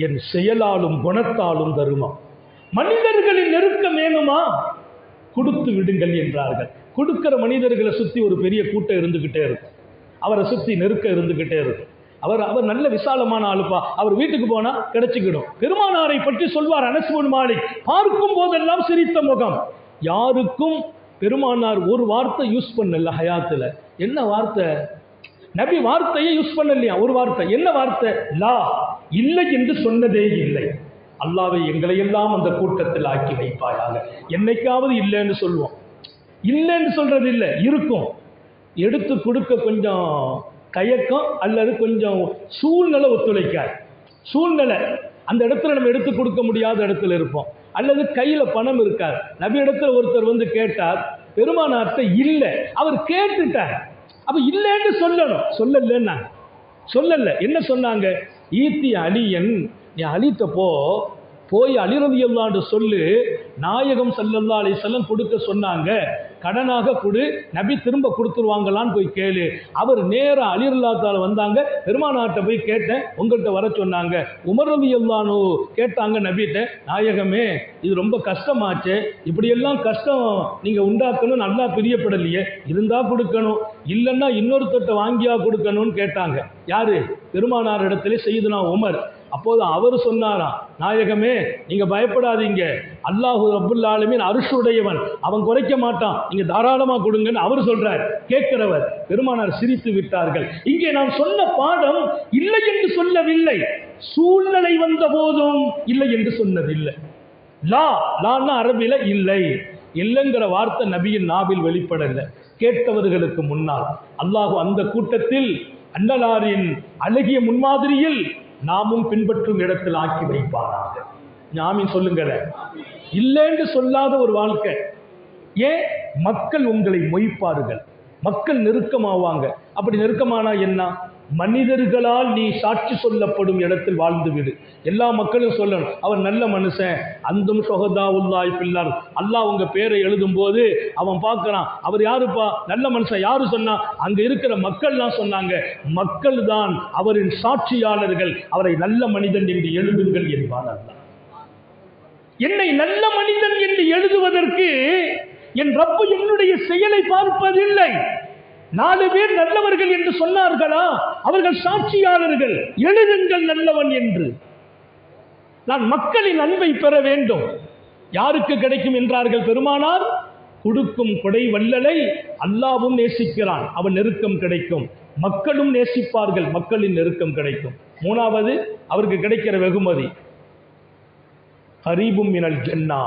[SPEAKER 1] என் செயலாலும் குணத்தாலும் தர்மம். மனிதர்களின் நெருக்கம் வேணுமா? கொடுத்து விடுங்கள் என்றார்கள். கொடுக்கிற மனிதர்களை சுற்றி ஒரு பெரிய கூட்டம் இருந்துகிட்டே இருக்கும். அவரை சுற்றி நெருக்கம் இருந்துகிட்டே இருக்கும். அவர் நல்ல விசாலமான ஆளுப்பா, அவர் வீட்டுக்கு போனா கிடைச்சிக்கிடும். பெருமானாரை பற்றி சொல்வார் அனஸ் இப்னு மாலிக், பார்க்கும் போதெல்லாம் சிரித்த முகம். யாருக்கும் பெருமானார் ஒரு வார்த்தை யூஸ் பண்ணல ஹயாத்துல. என்ன வார்த்தை? நபி வார்த்தையை யூஸ் பண்ணலையா? ஒரு வார்த்தை. என்ன வார்த்தை? லா, இல்லை என்று சொன்னதே இல்லை. அல்லாஹ்வை எங்களையெல்லாம் அந்த கூட்டத்தில் ஆக்கி வைப்பாயாக. என்னைக்காவது இல்லைன்னு சொல்லுவோம். இல்லைன்னு சொல்றது இல்லை, இருக்கும். எடுத்து கொடுக்க கொஞ்சம் தயக்கம் அல்லது கொஞ்சம் சூழ்நிலை ஒத்துழைக்காது. சூழ்நிலை அந்த இடத்துல நம்ம எடுத்து கொடுக்க முடியாத இடத்துல இருப்போம். அல்லது கையில் பணம் இருக்காது. நபி இடத்துல ஒருத்தர் வந்து கேட்டார், பெருமானார்ட்ட இல்லை, அவர் கேட்டுட்டார். அப்ப இல்லைன்னு சொல்லணும். சொல்லலன்னா சொல்லல. என்ன சொன்னாங்க? ஈத்தி அலியன், நீ அலித்த போய் அலி ரலியல்லாஹு அன்ஹு சொல்லு, நாயகம் ஸல்லல்லாஹு அலைஹி வஸல்லம் கொடுக்க சொன்னாங்க, கடனாக கொடு, நபி திரும்ப கொடுத்துருவாங்களான்னு போய் கேளு. அவர் நேராக அலி ரலியல்லாஹு அன்ஹு வந்தாங்க. பெருமானார்ட்ட போய் கேட்டேன், உங்கள்கிட்ட வர சொன்னாங்க. உமர் ரலியல்லாஹு அன்ஹு கேட்டாங்க நபிட்ட, நாயகமே இது ரொம்ப கஷ்டமாச்சு, இப்படியெல்லாம் கஷ்டம் நீங்க உண்டாக்கணும், நல்லா பிரியப்படலையே, இருந்தா கொடுக்கணும், இல்லைன்னா இன்னொருத்தட்ட வாங்கியா கொடுக்கணும்னு கேட்டாங்க. யாரு? பெருமானார் இடத்துல செய்யுதுனா உமர். அப்போது அவர் சொன்னாராம், நாயகமே நீங்க பயப்படாதீங்க, அல்லாஹு ரப்புல் ஆலமீன் அர்ஷுடையவன், அவன் குறைக்க மாட்டான், நீங்க தாராளமா கொடுங்கன்னு அவர் சொல்றார். கேட்கிறவர் பெருமானார் சிரித்து விட்டார்கள். இங்கே நான் சொன்ன பாடம் இல்லை என்று சொல்லவில்லை, சூழ்நிலை வந்த போதும் இல்லை என்று சொன்னதில்லை. லான்னா அரபில இல்லை. இல்லைங்கிற வார்த்தை நபியின் நாவில் வெளிப்படல. கேட்டவர்களுக்கு முன்னால் அல்லாஹ் அந்த கூட்டத்தில் அன்னலாரின் அழகிய முன்மாதிரியில் நாமும் பின்பற்றும் இடத்தில் ஆக்கி வைப்பாராக. ஆமீன் சொல்லுங்களேன். இல்லைன்னு சொல்லாத ஒரு வாழ்க்கை. ஏன்? மக்கள் உங்களை மொய்ப்பார்கள், மக்கள் நெருக்கமாவாங்க. அப்படி நெருக்கமானா என்ன? மனிதர்களால் நீ சாட்சி சொல்லப்படும் இடத்தில் வாழ்ந்து விடு. எல்லா மக்களும் சொல்லணும், அவர் நல்ல மனுஷன், அந்தும் ஷுஹதாவுல்லாஹி ஃபில் அர்த். அல்லாஹ் உங்க பேரை எழுதும் போது அவன் பார்க்கறான், அவர் யாருப்பா? நல்ல மனுஷன். யாரு சொன்னா? அங்க இருக்கிற மக்கள்லாம் சொன்னாங்க. மக்கள் தான் அவரின் சாட்சியாளர்கள். அவரை நல்ல மனிதன் என்று எழுதுங்கள் என்பான் அல்லாஹ். என்னை நல்ல மனிதன் என்று எழுதுவதற்கு என் ரப்பு என்னுடைய செயலை பார்ப்பதில்லை. 4 பேர் நல்லவர்கள் என்று சொன்னார்களா? அவர்கள் சாட்சியாளர்கள். எழுதுங்கள் நல்லவன் என்று. நான் மக்களின் அன்பை பெற வேண்டும். யாருக்கு கிடைக்கும் என்றார்கள் பெருமானார்? கொடுக்கும் கொடை வள்ளலை அல்லாஹ்வும் நேசிக்கிறான், அவன் நெருக்கம் கிடைக்கும். மக்களும் நேசிப்பார்கள், மக்களின் நெருக்கம் கிடைக்கும். 3வது அவருக்கு கிடைக்கிற வெகுமதி கரீபும் மினல் ஜன்னா,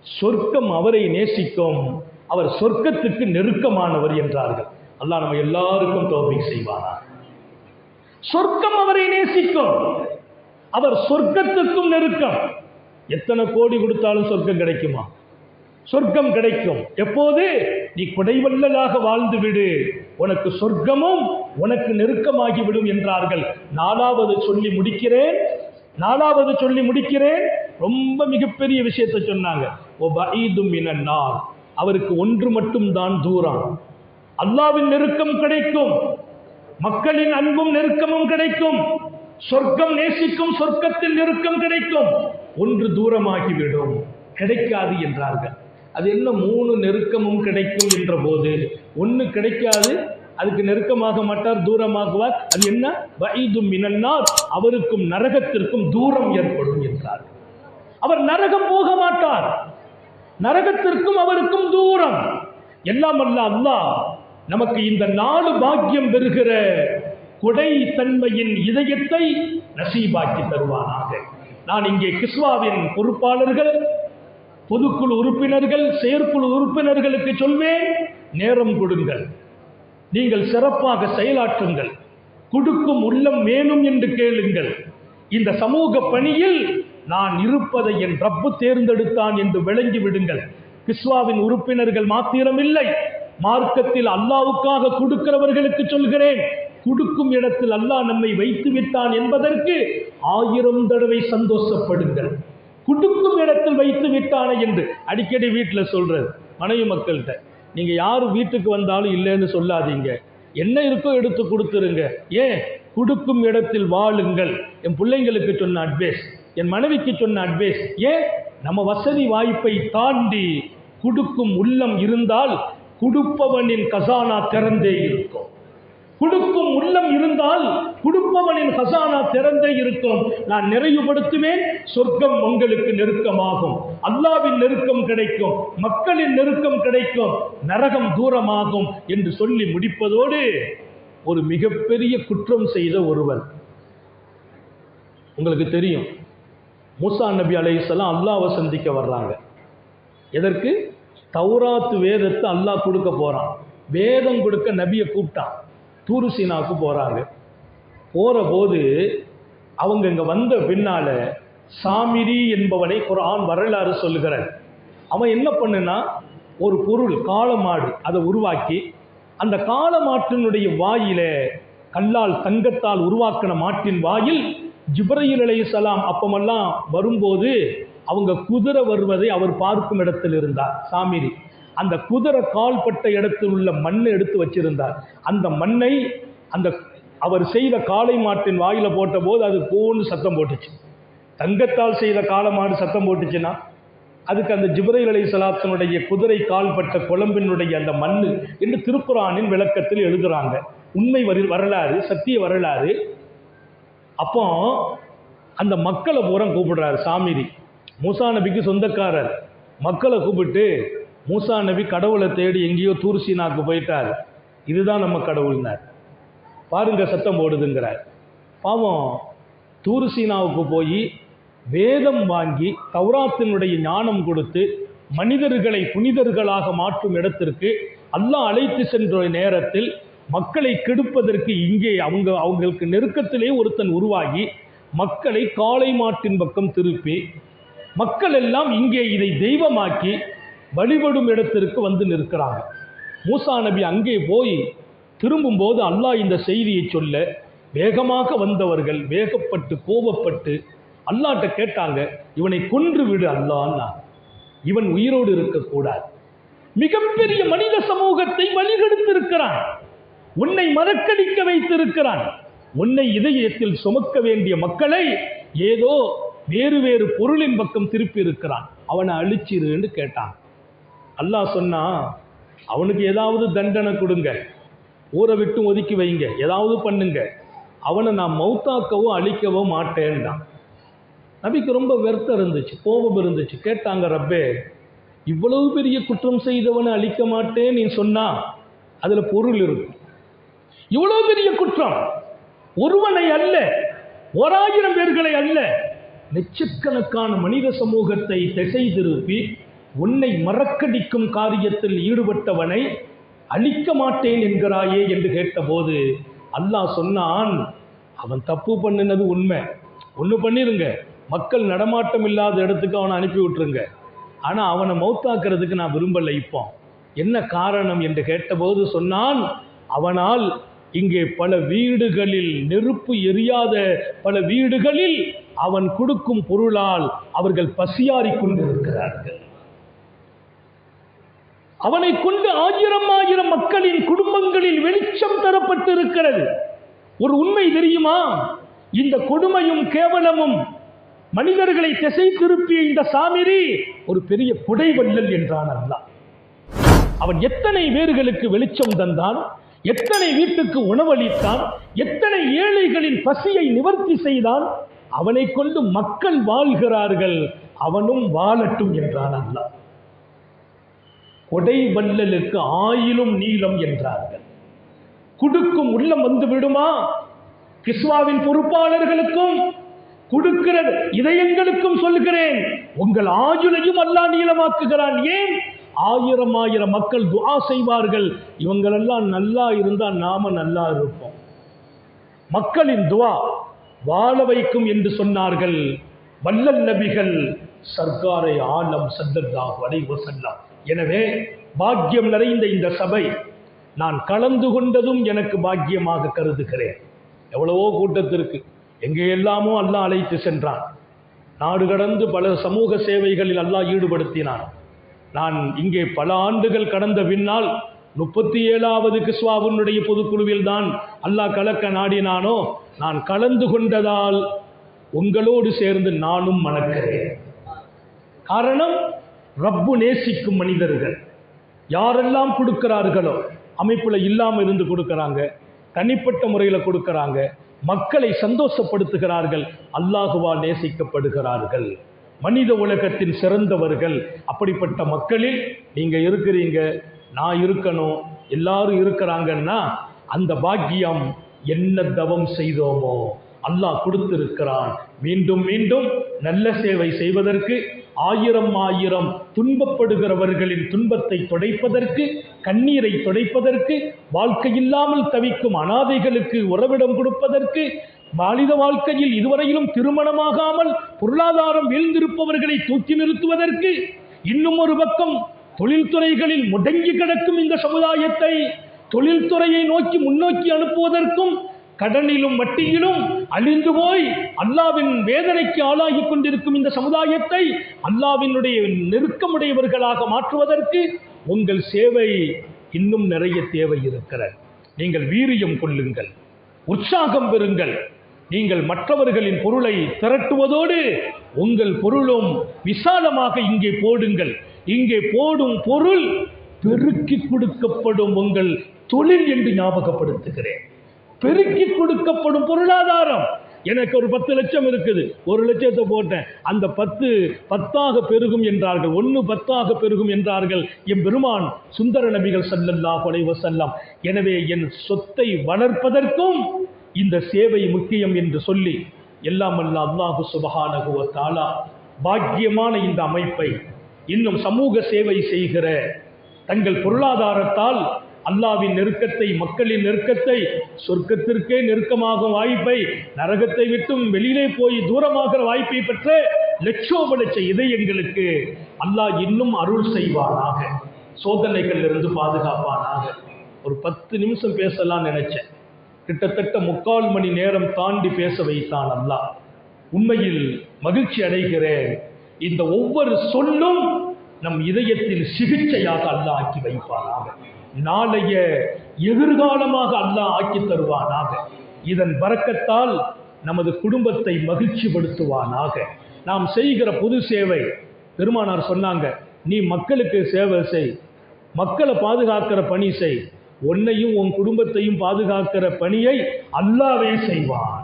[SPEAKER 1] சொர்க்கம் அவரை நேசிக்கும், அவர் சொர்க்கத்துக்கு நெருக்கமானவர் என்றார்கள். அல்லாஹ் நம்ம எல்லாருக்கும் தௌபீக் செய்வானா. சொர்க்கம் அவரை நேசிக்கும், அவர் சொர்க்கத்துக்கும் நெருக்கம். எத்தனை கோடி கொடுத்தாலும் சொர்க்கம் கிடைக்குமா? சொர்க்கம் கிடைக்கும். எப்போது? நீ குடைவல்லலாக வாழ்ந்து விடு, உனக்கு சொர்க்கமும் உனக்கு நெருக்கமாகிவிடும் என்றார்கள். 4வது சொல்லி முடிக்கிறேன். ரொம்ப மிகப்பெரிய விஷயத்தை சொன்னாங்க. அவருக்கு ஒன்று மட்டும் தான் தூரம். அல்லாஹ்வின் நெருக்கம் கிடைக்கும், மக்களின் அன்பும் நெருக்கமும் கிடைக்கும், சொர்க்கம் நேசிக்கும், சொர்க்கத்தில் நெருக்கம் கிடைக்கும், ஒன்று தூரமாகிவிடும், கிடைக்காது என்றார்கள். அது என்ன 3 நெருக்கமும் கிடைக்கும் என்ற போது ஒன்று கிடைக்காது, அதுக்கு நெருக்கமாக மாட்டார், தூரமாகுவார். அது என்ன? வயதும் மினன்னார், அவருக்கும் நரகத்திற்கும் தூரம் ஏற்படும் என்றார். அவர் நரகம் போக மாட்டார், நரகத்திற்கும் அவருக்கும் தூரம். எல்லாம் அல்ல அல்லாஹ் நமக்கு இந்த 4 பாக்கியம் பெறுகிற கொடை தன்மையின் இதயத்தை நசீபாக்கி தருவானாக. நான் இங்கே கிஸ்வாவின் பொறுப்பாளர்கள், பொதுக்குழு உறுப்பினர்கள், செயற்குழு உறுப்பினர்களுக்கு சொல்வேன், நேரம் கொடுங்கள், நீங்கள் சிறப்பாக செயலாற்றுங்கள், கொடுக்கும் உள்ளம் வேணும் என்று கேளுங்கள். இந்த சமூக பணியில் நான் இருப்பதை என் ரப்பு தேர்ந்தெடுத்தான் என்று விளங்கி விடுங்கள். கிஸ்வாவின் உறுப்பினர்கள் மாத்திரமில்லை, மார்க்கத்தில் அல்லாவுக்காக கொடுக்கிறவர்களுக்கு சொல்கிறேன், கொடுக்கும் இடத்தில் அல்லாஹ் நம்மை வைத்து விட்டான் என்பதற்கு 1000 தடவை சந்தோஷப்படுங்கள். கொடுக்கும் இடத்தில் வைத்து விட்டானே என்று அடிக்கடி வீட்டில் சொல்றது மனைவி மக்கள்கிட்ட, நீங்க யாரு வீட்டுக்கு வந்தாலும் இல்லைன்னு சொல்லாதீங்க, என்ன இருக்கோ எடுத்து கொடுத்துருங்க. ஏன்? கொடுக்கும் இடத்தில் வாழுங்கள். என் பிள்ளைங்களுக்கு சொன்ன அட்வைஸ், என் மனைவிக்கு சொன்ன அட்வைஸ். ஏன்? நம்ம வசதி வாய்ப்பை தாண்டி கொடுக்கும் உள்ளம் இருந்தால் கொடுப்பவனின் கசானா திறந்தே இருக்கும். கொடுக்கும் உள்ளம் இருந்தால் கொடுப்பவனின் கசானா திறந்தே இருக்கும். நான் நிறைவுபடுத்துவேன், சொர்க்கம் உங்களுக்கு நெருக்கமாகும், அல்லாவின் நெருக்கம் கிடைக்கும், மக்களின் நெருக்கம் கிடைக்கும், நரகம் தூரமாகும் என்று சொல்லி முடிப்பதோடு, ஒரு மிகப்பெரிய குற்றம் செய்த ஒருவர், உங்களுக்கு தெரியும், மூசா நபி அலைஹிஸ்ஸலாம் அல்லாஹ்வை சந்திக்க வர்றாங்க. எதற்கு? தௌராத் வேதத்தை அல்லாஹ் கொடுக்க போறான், வேதம் கொடுக்க நபியை கூப்பிட்டான். தூரு சீனாவுக்கு போறாங்க. போற போது அவங்க இங்க வந்த பின்னால சாமிரி என்பவனை குர்ஆன் வரலாறு சொல்லுகிறார். அவன் என்ன பண்ணுனா, ஒரு பொருள் காளமாடு அதை உருவாக்கி, அந்த காளமாட்டினுடைய வாயில கல்லால் தங்கத்தால் உருவாக்கின மாட்டின் வாயில் ஜிப்ரீல் அலைஹிஸ்ஸலாம் அப்பமெல்லாம் வரும்போது அவங்க குதிரை வருவதை அவர் பார்க்கும் இடத்தில் இருந்தார் சாமிரி. அந்த குதிரை கால்பட்ட இடத்தில் உள்ள மண்ணை எடுத்து வச்சிருந்தார். அந்த மண்ணை அந்த அவர் செய்த காளை மாட்டின் வாயில போட்ட போது அது போன்னு சத்தம் போட்டுச்சு. தங்கத்தால் செய்த காளை மாடு சத்தம் போட்டுச்சுன்னா அதுக்கு அந்த ஜிப்ரீல் அலைஹிஸ்ஸலாத்தினுடைய குதிரை கால்பட்ட குழம்பினுடைய அந்த மண்ணு என்று திருக்குர்ஆனின் விளக்கத்தில் எழுதுறாங்க. உண்மை வரலாறு, சத்திய வரலாறு. அப்போ அந்த மக்களை பூரா கூப்பிடுறாரு சாமிரி, மூசா நபிக்கு சொந்தக்காரர். மக்களை கூப்பிட்டு, மூசா நபி கடவுளை தேடி எங்கேயோ தூர் சீனாக்கு போயிட்டார், இதுதான் நம்ம கடவுள்னார், பாருங்க சத்தம் போடுதுங்கிறார். பாவம், தூர் சீனாவுக்கு போய் வேதம் வாங்கி தௌராத்தினுடைய ஞானம் கொடுத்து மனிதர்களை புனிதர்களாக மாற்றும் இடத்திற்கு அல்லாஹ் அழைத்து சென்ற நேரத்தில் மக்களை கெடுப்பதற்கு இங்கே அவங்களுக்கு நெருக்கத்திலே ஒருத்தன் உருவாகி மக்களை காளை மாட்டின் பக்கம் திருப்பி மக்கள் எல்லாம் இங்கே இதை தெய்வமாக்கி வழிபடும் இடத்திற்கு வந்து நிற்கிறாங்க. மூசா நபி அங்கே போய் திரும்பும்போது அல்லாஹ் இந்த செய்தியை சொல்ல, வேகமாக வந்தவர்கள் வேகப்பட்டு கோபப்பட்டு அல்லாஹ்ட்ட கேட்டாங்க, இவனை கொன்று விடு அல்லாஹ்னா, இவன் உயிரோடு இருக்கக்கூடாது. மிகப்பெரிய மனித சமூகத்தை வழிகெடுத்திருக்கிறான், உன்னை மறக்கடிக்க வைத்திருக்கிறான், உன்னை இதயத்தில் சுமக்க வேண்டிய மக்களை ஏதோ வேறு வேறு பொருளின் பக்கம் திருப்பி இருக்கிறான், அவனை அழிச்சிருன்னு கேட்டான். அல்லாஹ் சொன்னா, அவனுக்கு ஏதாவது தண்டனை கொடுங்க, ஊரை விட்டு ஒதுக்கி வைங்க, ஏதாவது பண்ணுங்க, அவனை நான் மௌத்தாக்கவோ அழிக்கவோ மாட்டேன்டான். நபிக்கு ரொம்ப வருத்தம் இருந்துச்சு, கோபம் இருந்துச்சு. கேட்டாங்க, ரப்பே, இவ்வளவு பெரிய குற்றம் செய்தவனை அழிக்க மாட்டேன் நீ சொன்னா அதுல பொருள் இருக்கும். இவ்வளவு பெரிய குற்றம் ஒருவனை அல்ல, 1000 பேர்களை அல்ல, லட்சக்கணக்கான மனித சமூகத்தை திசை திருப்பி உன்னை மறக்கடிக்கும் காரியத்தில் ஈடுபட்டவனை அழிக்க மாட்டேன் என்கிறாயே என்று கேட்டபோது அல்லாஹ் சொன்னான், அவன் தப்பு பண்ணினது உண்மை, ஒன்று பண்ணிருங்க, மக்கள் நடமாட்டம் இல்லாத இடத்துக்கு அவனை அனுப்பி விட்டுருங்க, ஆனால் அவனை மௌத்தாக்குறதுக்கு நான் விரும்பலை. இப்போ என்ன காரணம் என்று கேட்டபோது சொன்னான், அவனால் இங்கே பல வீடுகளில் நெருப்பு எரியாத பல வீடுகளில் அவன் கொடுக்கும் பொருளால் அவர்கள் பசியாறிக் கொண்டிருக்கிறார்கள். அவனை கொண்டு 1000 மக்களின் குடும்பங்களில் வெளிச்சம் தரப்பட்டிருக்கிறது. ஒரு உண்மை தெரியுமா? இந்த கொடுமையும் கேவலமும் மனிதர்களை திசை திருப்பிய இந்த சாமிரி ஒரு பெரிய குடைவள்ளல் என்றான் அல்லாஹ். அவன் எத்தனை பேர்களுக்கு வெளிச்சம் தந்தான், எத்தனை வீட்டுக்கு உணவளித்தான், எத்தனை ஏழைகளின் பசியை நிவர்த்தி செய்தான். அவனை கொண்டு மக்கள் வாழ்கிறார்கள், அவனும் வாழட்டும் என்றான் அல்லாஹ். கொடைவள்ளலுக்கு ஆயிலும் நீளம் என்றார்கள். குடுக்கும் உள்ளம் வந்து விடுமா? கிஸ்வாவின் பொறுப்பாளர்களுக்கும் கொடுக்கிற இதயங்களுக்கும் சொல்கிறேன், உங்கள் ஆயுளையும் அல்லாஹ் நீளமாக்குகிறான். ஏன்? ஆயிரம் ஆயிரம் மக்கள் துஆ செய்வார்கள், இவங்களெல்லாம் நல்லா இருந்தால் நாம நல்லா இருப்போம். மக்களின் துஆ வாழ வைக்கும் என்று சொன்னார்கள் வல்லல் நபிகள் சர்க்காரை ஆலம் ஸல்லல்லாஹு அலைஹி வஸல்லம். எனவே பாக்கியம் நிறைந்த இந்த சபை நான் கலந்து கொண்டதும் எனக்கு பாக்கியமாக கருதுகிறேன். எவ்வளவோ கூட்டத்திற்கு எங்கே எல்லாமோ அல்லாஹ் அழைத்து சென்றான். நாடு கடந்து பல சமூக சேவைகளில் அல்லாஹ் ஈடுபடுத்தினான். நான் இங்கே பல ஆண்டுகள் கடந்த பின்னால் 37வது கிஸ்வாவுடைய பொதுக்குழுவில் தான் அல்லாஹ் கலக்க நாடினானோ, நான் கலந்து கொண்டதால் உங்களோடு சேர்ந்து நானும் மணக்கிறேன். காரணம், ரப்பு நேசிக்கும் மனிதர்கள் யாரெல்லாம் கொடுக்கிறார்களோ, அமைப்புல இல்லாமல் இருந்து கொடுக்கிறாங்க, தனிப்பட்ட முறையில் கொடுக்கிறாங்க, மக்களை சந்தோஷப்படுத்துகிறார்கள், அல்லாஹுவால் நேசிக்கப்படுகிறார்கள், மனித உலகத்தின் சிறந்தவர்கள். அப்படிப்பட்ட மக்களில் நீங்க இருக்கிறீங்க, நான் இருக்கணும், எல்லாரும் இருக்கிறாங்கன்னா அந்த பாக்கியம் என்ன தவம் செய்தோமோ அல்லாஹ் கொடுத்திருக்கிறான். மீண்டும் மீண்டும் நல்ல சேவை செய்வதற்கு, ஆயிரம் ஆயிரம் துன்பப்படுகிறவர்களின் துன்பத்தை துடைப்பதற்கு, கண்ணீரை துடைப்பதற்கு, வாழ்க்கையில்லாமல் தவிக்கும் அனாதைகளுக்கு உறவிடம் கொடுப்பதற்கு, மனித வாழ்க்கையில் இதுவரையிலும் திருமணமாகாமல் பொருளாதாரம் வீழ்ந்திருப்பவர்களை தூக்கி நிறுத்துவதற்கு, இன்னும் ஒரு பக்கம் தொழில்துறைகளில் முடங்கி கிடக்கும் இந்த சமுதாயத்தை தொழில்துறையை நோக்கி முன்னோக்கி அனுப்புவதற்கும், கடனிலும் வட்டியிலும் அழிந்து போய் அல்லாவின் வேதனைக்கு ஆளாகி கொண்டிருக்கும் இந்த சமுதாயத்தை அல்லாவினுடைய நெருக்கமுடையவர்களாக மாற்றுவதற்கு உங்கள் சேவை இன்னும் நிறைய தேவை இருக்கிறது. நீங்கள் வீரியம் கொள்ளுங்கள், உற்சாகம் பெறுங்கள். நீங்கள் மற்றவர்களின் பொருளை திரட்டுவதோடு உங்கள் பொருளும் விசாலமாக இங்கே போடுங்கள். இங்கே போடும் பொருள் பெருக்கி கொடுக்கப்படும் உங்கள் தொழில் என்று ஞாபகப்படுத்துகிறேன். பெருக்கி கொடுக்கப்படும் பொருளாதாரம். எனக்கு ஒரு 10 லட்சம் இருக்குது, 1 லட்சத்தை போட்டேன், அந்த 10 10ஆக பெருகும் என்றார்கள், 1 10ஆக பெருகும் என்றார்கள் என் பெருமான் சுந்தர நபிகள் ஸல்லல்லாஹு அலைஹி வஸல்லம். எனவே என் சொத்தை வளர்ப்பதற்கும் இந்த சேவை முக்கியம் என்று சொல்லி, எல்லாம் அல்ல அல்லாஹு சுப்ஹானஹு வ தஆலா பாக்கியமான இந்த அமைப்பை இன்னும் சமூக சேவை செய்கிற தங்கள் பொருளாதாரத்தால் அல்லாவின் நெருக்கத்தை, மக்களின் நெருக்கத்தை, சொர்க்கத்திற்கே நெருக்கமாகும் வாய்ப்பை, நரகத்தை விட்டும் வெளியிலே போய் தூரமாகிற வாய்ப்பை பெற்ற லட்சோப லட்ச இதயங்களுக்கு அல்லாஹ் இன்னும் அருள் செய்வானாக, சோதனைகள் இருந்து பாதுகாப்பானாக. ஒரு 10 நிமிஷம் பேசலாம் நினைச்சேன், கிட்டத்தட்ட 3/4 மணி நேரம் தாண்டி பேச வைத்தான் அல்லாஹ். உண்மையில் மகிழ்ச்சி அடைகிறேன். இந்த ஒவ்வொரு சொல்லும் நம் இதயத்தில் சிகிச்சையாக அல்லாஹ் ஆக்கி வைப்பானாக, நாளைய எதிர்காலமாக அல்லாஹ் ஆக்கி தருவானாக. இதன் பரக்கத்தால் நமது குடும்பத்தை மகிழ்ச்சிப்படுத்துவானாக. நாம் செய்கிற பொது சேவை, பெருமானார் சொன்னாங்க, நீ மக்களுக்கு சேவை செய், மக்களை பாதுகாக்கிற பணி செய், உன்னையும் உன் குடும்பத்தையும் பாதுகாக்கிற பணியை அல்லாஹ்வே செய்வான்.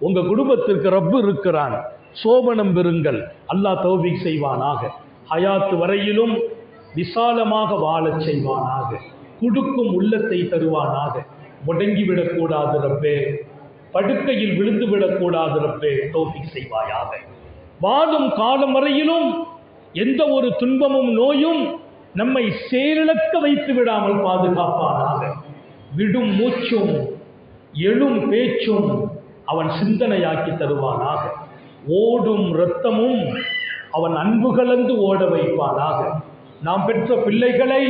[SPEAKER 1] உங்க குடும்பத்திற்கு ரப்பு இருக்கிறான், சோபனம் பெறுங்கள், அல்லாஹ் தௌஃபீக் செய்வானாக. ஹயாத்து வரையிலும் விசாலமாக வாழச் செய்வானாக, கொடுக்கும் உள்ளத்தை தருவானாக. முடங்கிவிடக்கூடாது ரப்பே, படுக்கையில் விழுந்து விடக்கூடாது ரப்பே, தௌஃபீக் செய்வாயாக. வாழும் காலம் வரையிலும் எந்த ஒரு துன்பமும் நோயும் நம்மை செயலிழக்க வைத்து விடாமல் பாதுகாப்பானாக. விடும் மூச்சும் எழும் பேச்சும் அவன் சிந்தனையாக்கி தருவானாக. ஓடும் இரத்தமும் அவன் அன்பு கலந்து ஓட வைப்பானாக. நாம் பெற்ற பிள்ளைகளை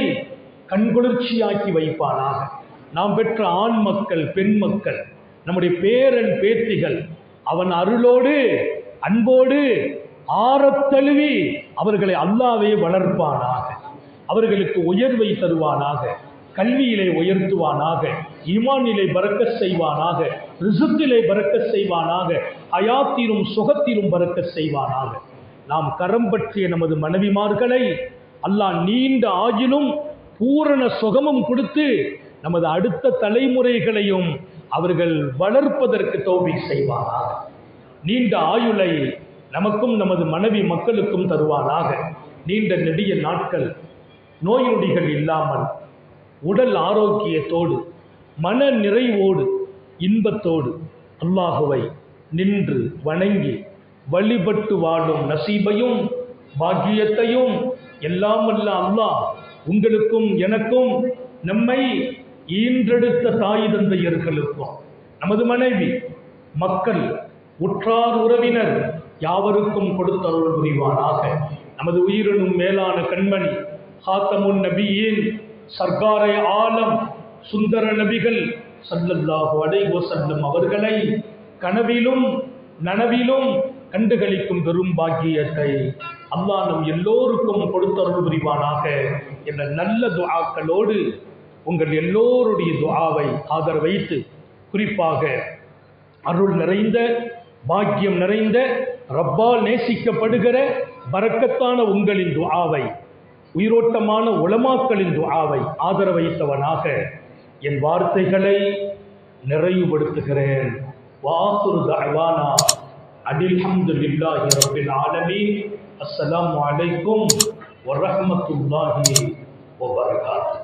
[SPEAKER 1] கண்குளிர்ச்சியாக்கி வைப்பானாக. நாம் பெற்ற ஆண் மக்கள், பெண் மக்கள், நம்முடைய பேரன் பேத்திகள் அவன் அருளோடு அன்போடு ஆரத்தழுவி அவர்களை அல்லாஹ்வே வளர்ப்பானாக, அவர்களுக்கு உயர்வை தருவானாக. கல்வியிலே உயர்த்துவானாக, ஈமானிலே பரக்கத் செய்வானாக, ரிசுக்கிலே பரக்கத் செய்வானாக, ஹயாத்திலும் சுகத்திலும் பரக்கத் செய்வானாக. நாம் கரம் பற்றிய நமது மனைவிமார்களை அல்லாஹ் நீண்ட ஆயுளும் பூரண சுகமும் கொடுத்து நமது அடுத்த தலைமுறைகளையும் அவர்கள் வளர்ப்பதற்கு தௌபீக் செய்வானாக. நீண்ட ஆயுளை நமக்கும் நமது மனைவி மக்களுக்கும் தருவானாக. நீண்ட நெடிய நாட்கள் நோய் நொடிகள் இல்லாமல் உடல் ஆரோக்கியத்தோடு மன நிறைவோடு இன்பத்தோடு அல்லாஹுவை நின்று வணங்கி வழிபட்டு வாழும் நசீபையும் பாக்கியத்தையும் எல்லாம் வல்ல அல்லாஹ் உங்களுக்கும் எனக்கும் நம்மை ஈன்றெடுத்த தாய் தந்தையர்களுக்கும் நமது மனைவி மக்கள் உற்றார் உறவினர் யாவருக்கும் கொடுத்தருள் புரிவானாக. நமது உயிரினும் மேலான கண்மணி ஹாத்தமுன் நபியின் சர்க்காரை ஆலம் சுந்தர நபிகள் ஸல்லல்லாஹு அலைஹி வஸல்லம் அவர்களை கனவிலும் நனவிலும் கண்டுகளிக்கும் பெரும் பாக்கியத்தை அல்லாஹ் நம் எல்லோருக்கும் கொடுத்தருள் புரிவானாக என்ற நல்ல துஆக்களோடு உங்கள் எல்லோருடைய துஆவை ஆதரவு வைத்து, குறிப்பாக அருள் நிறைந்த பாக்கியம் நிறைந்த ரப்பால் நேசிக்கப்படுகிற பரக்கத்தான உங்களின் துஆவை, உயிரோட்டமான உலமாக்களின் துஆவை ஆதரவு வைத்தவனாக என் வார்த்தைகளை நிறைவுபடுத்துகிறேன். வாஹிரு தஅவானா அனில் ஹம்துலில்லாஹி ரப்பில் ஆலமீன். அஸ்ஸலாமு அலைக்கும் வரஹ்மத்துல்லாஹி வபரகாத்துஹு.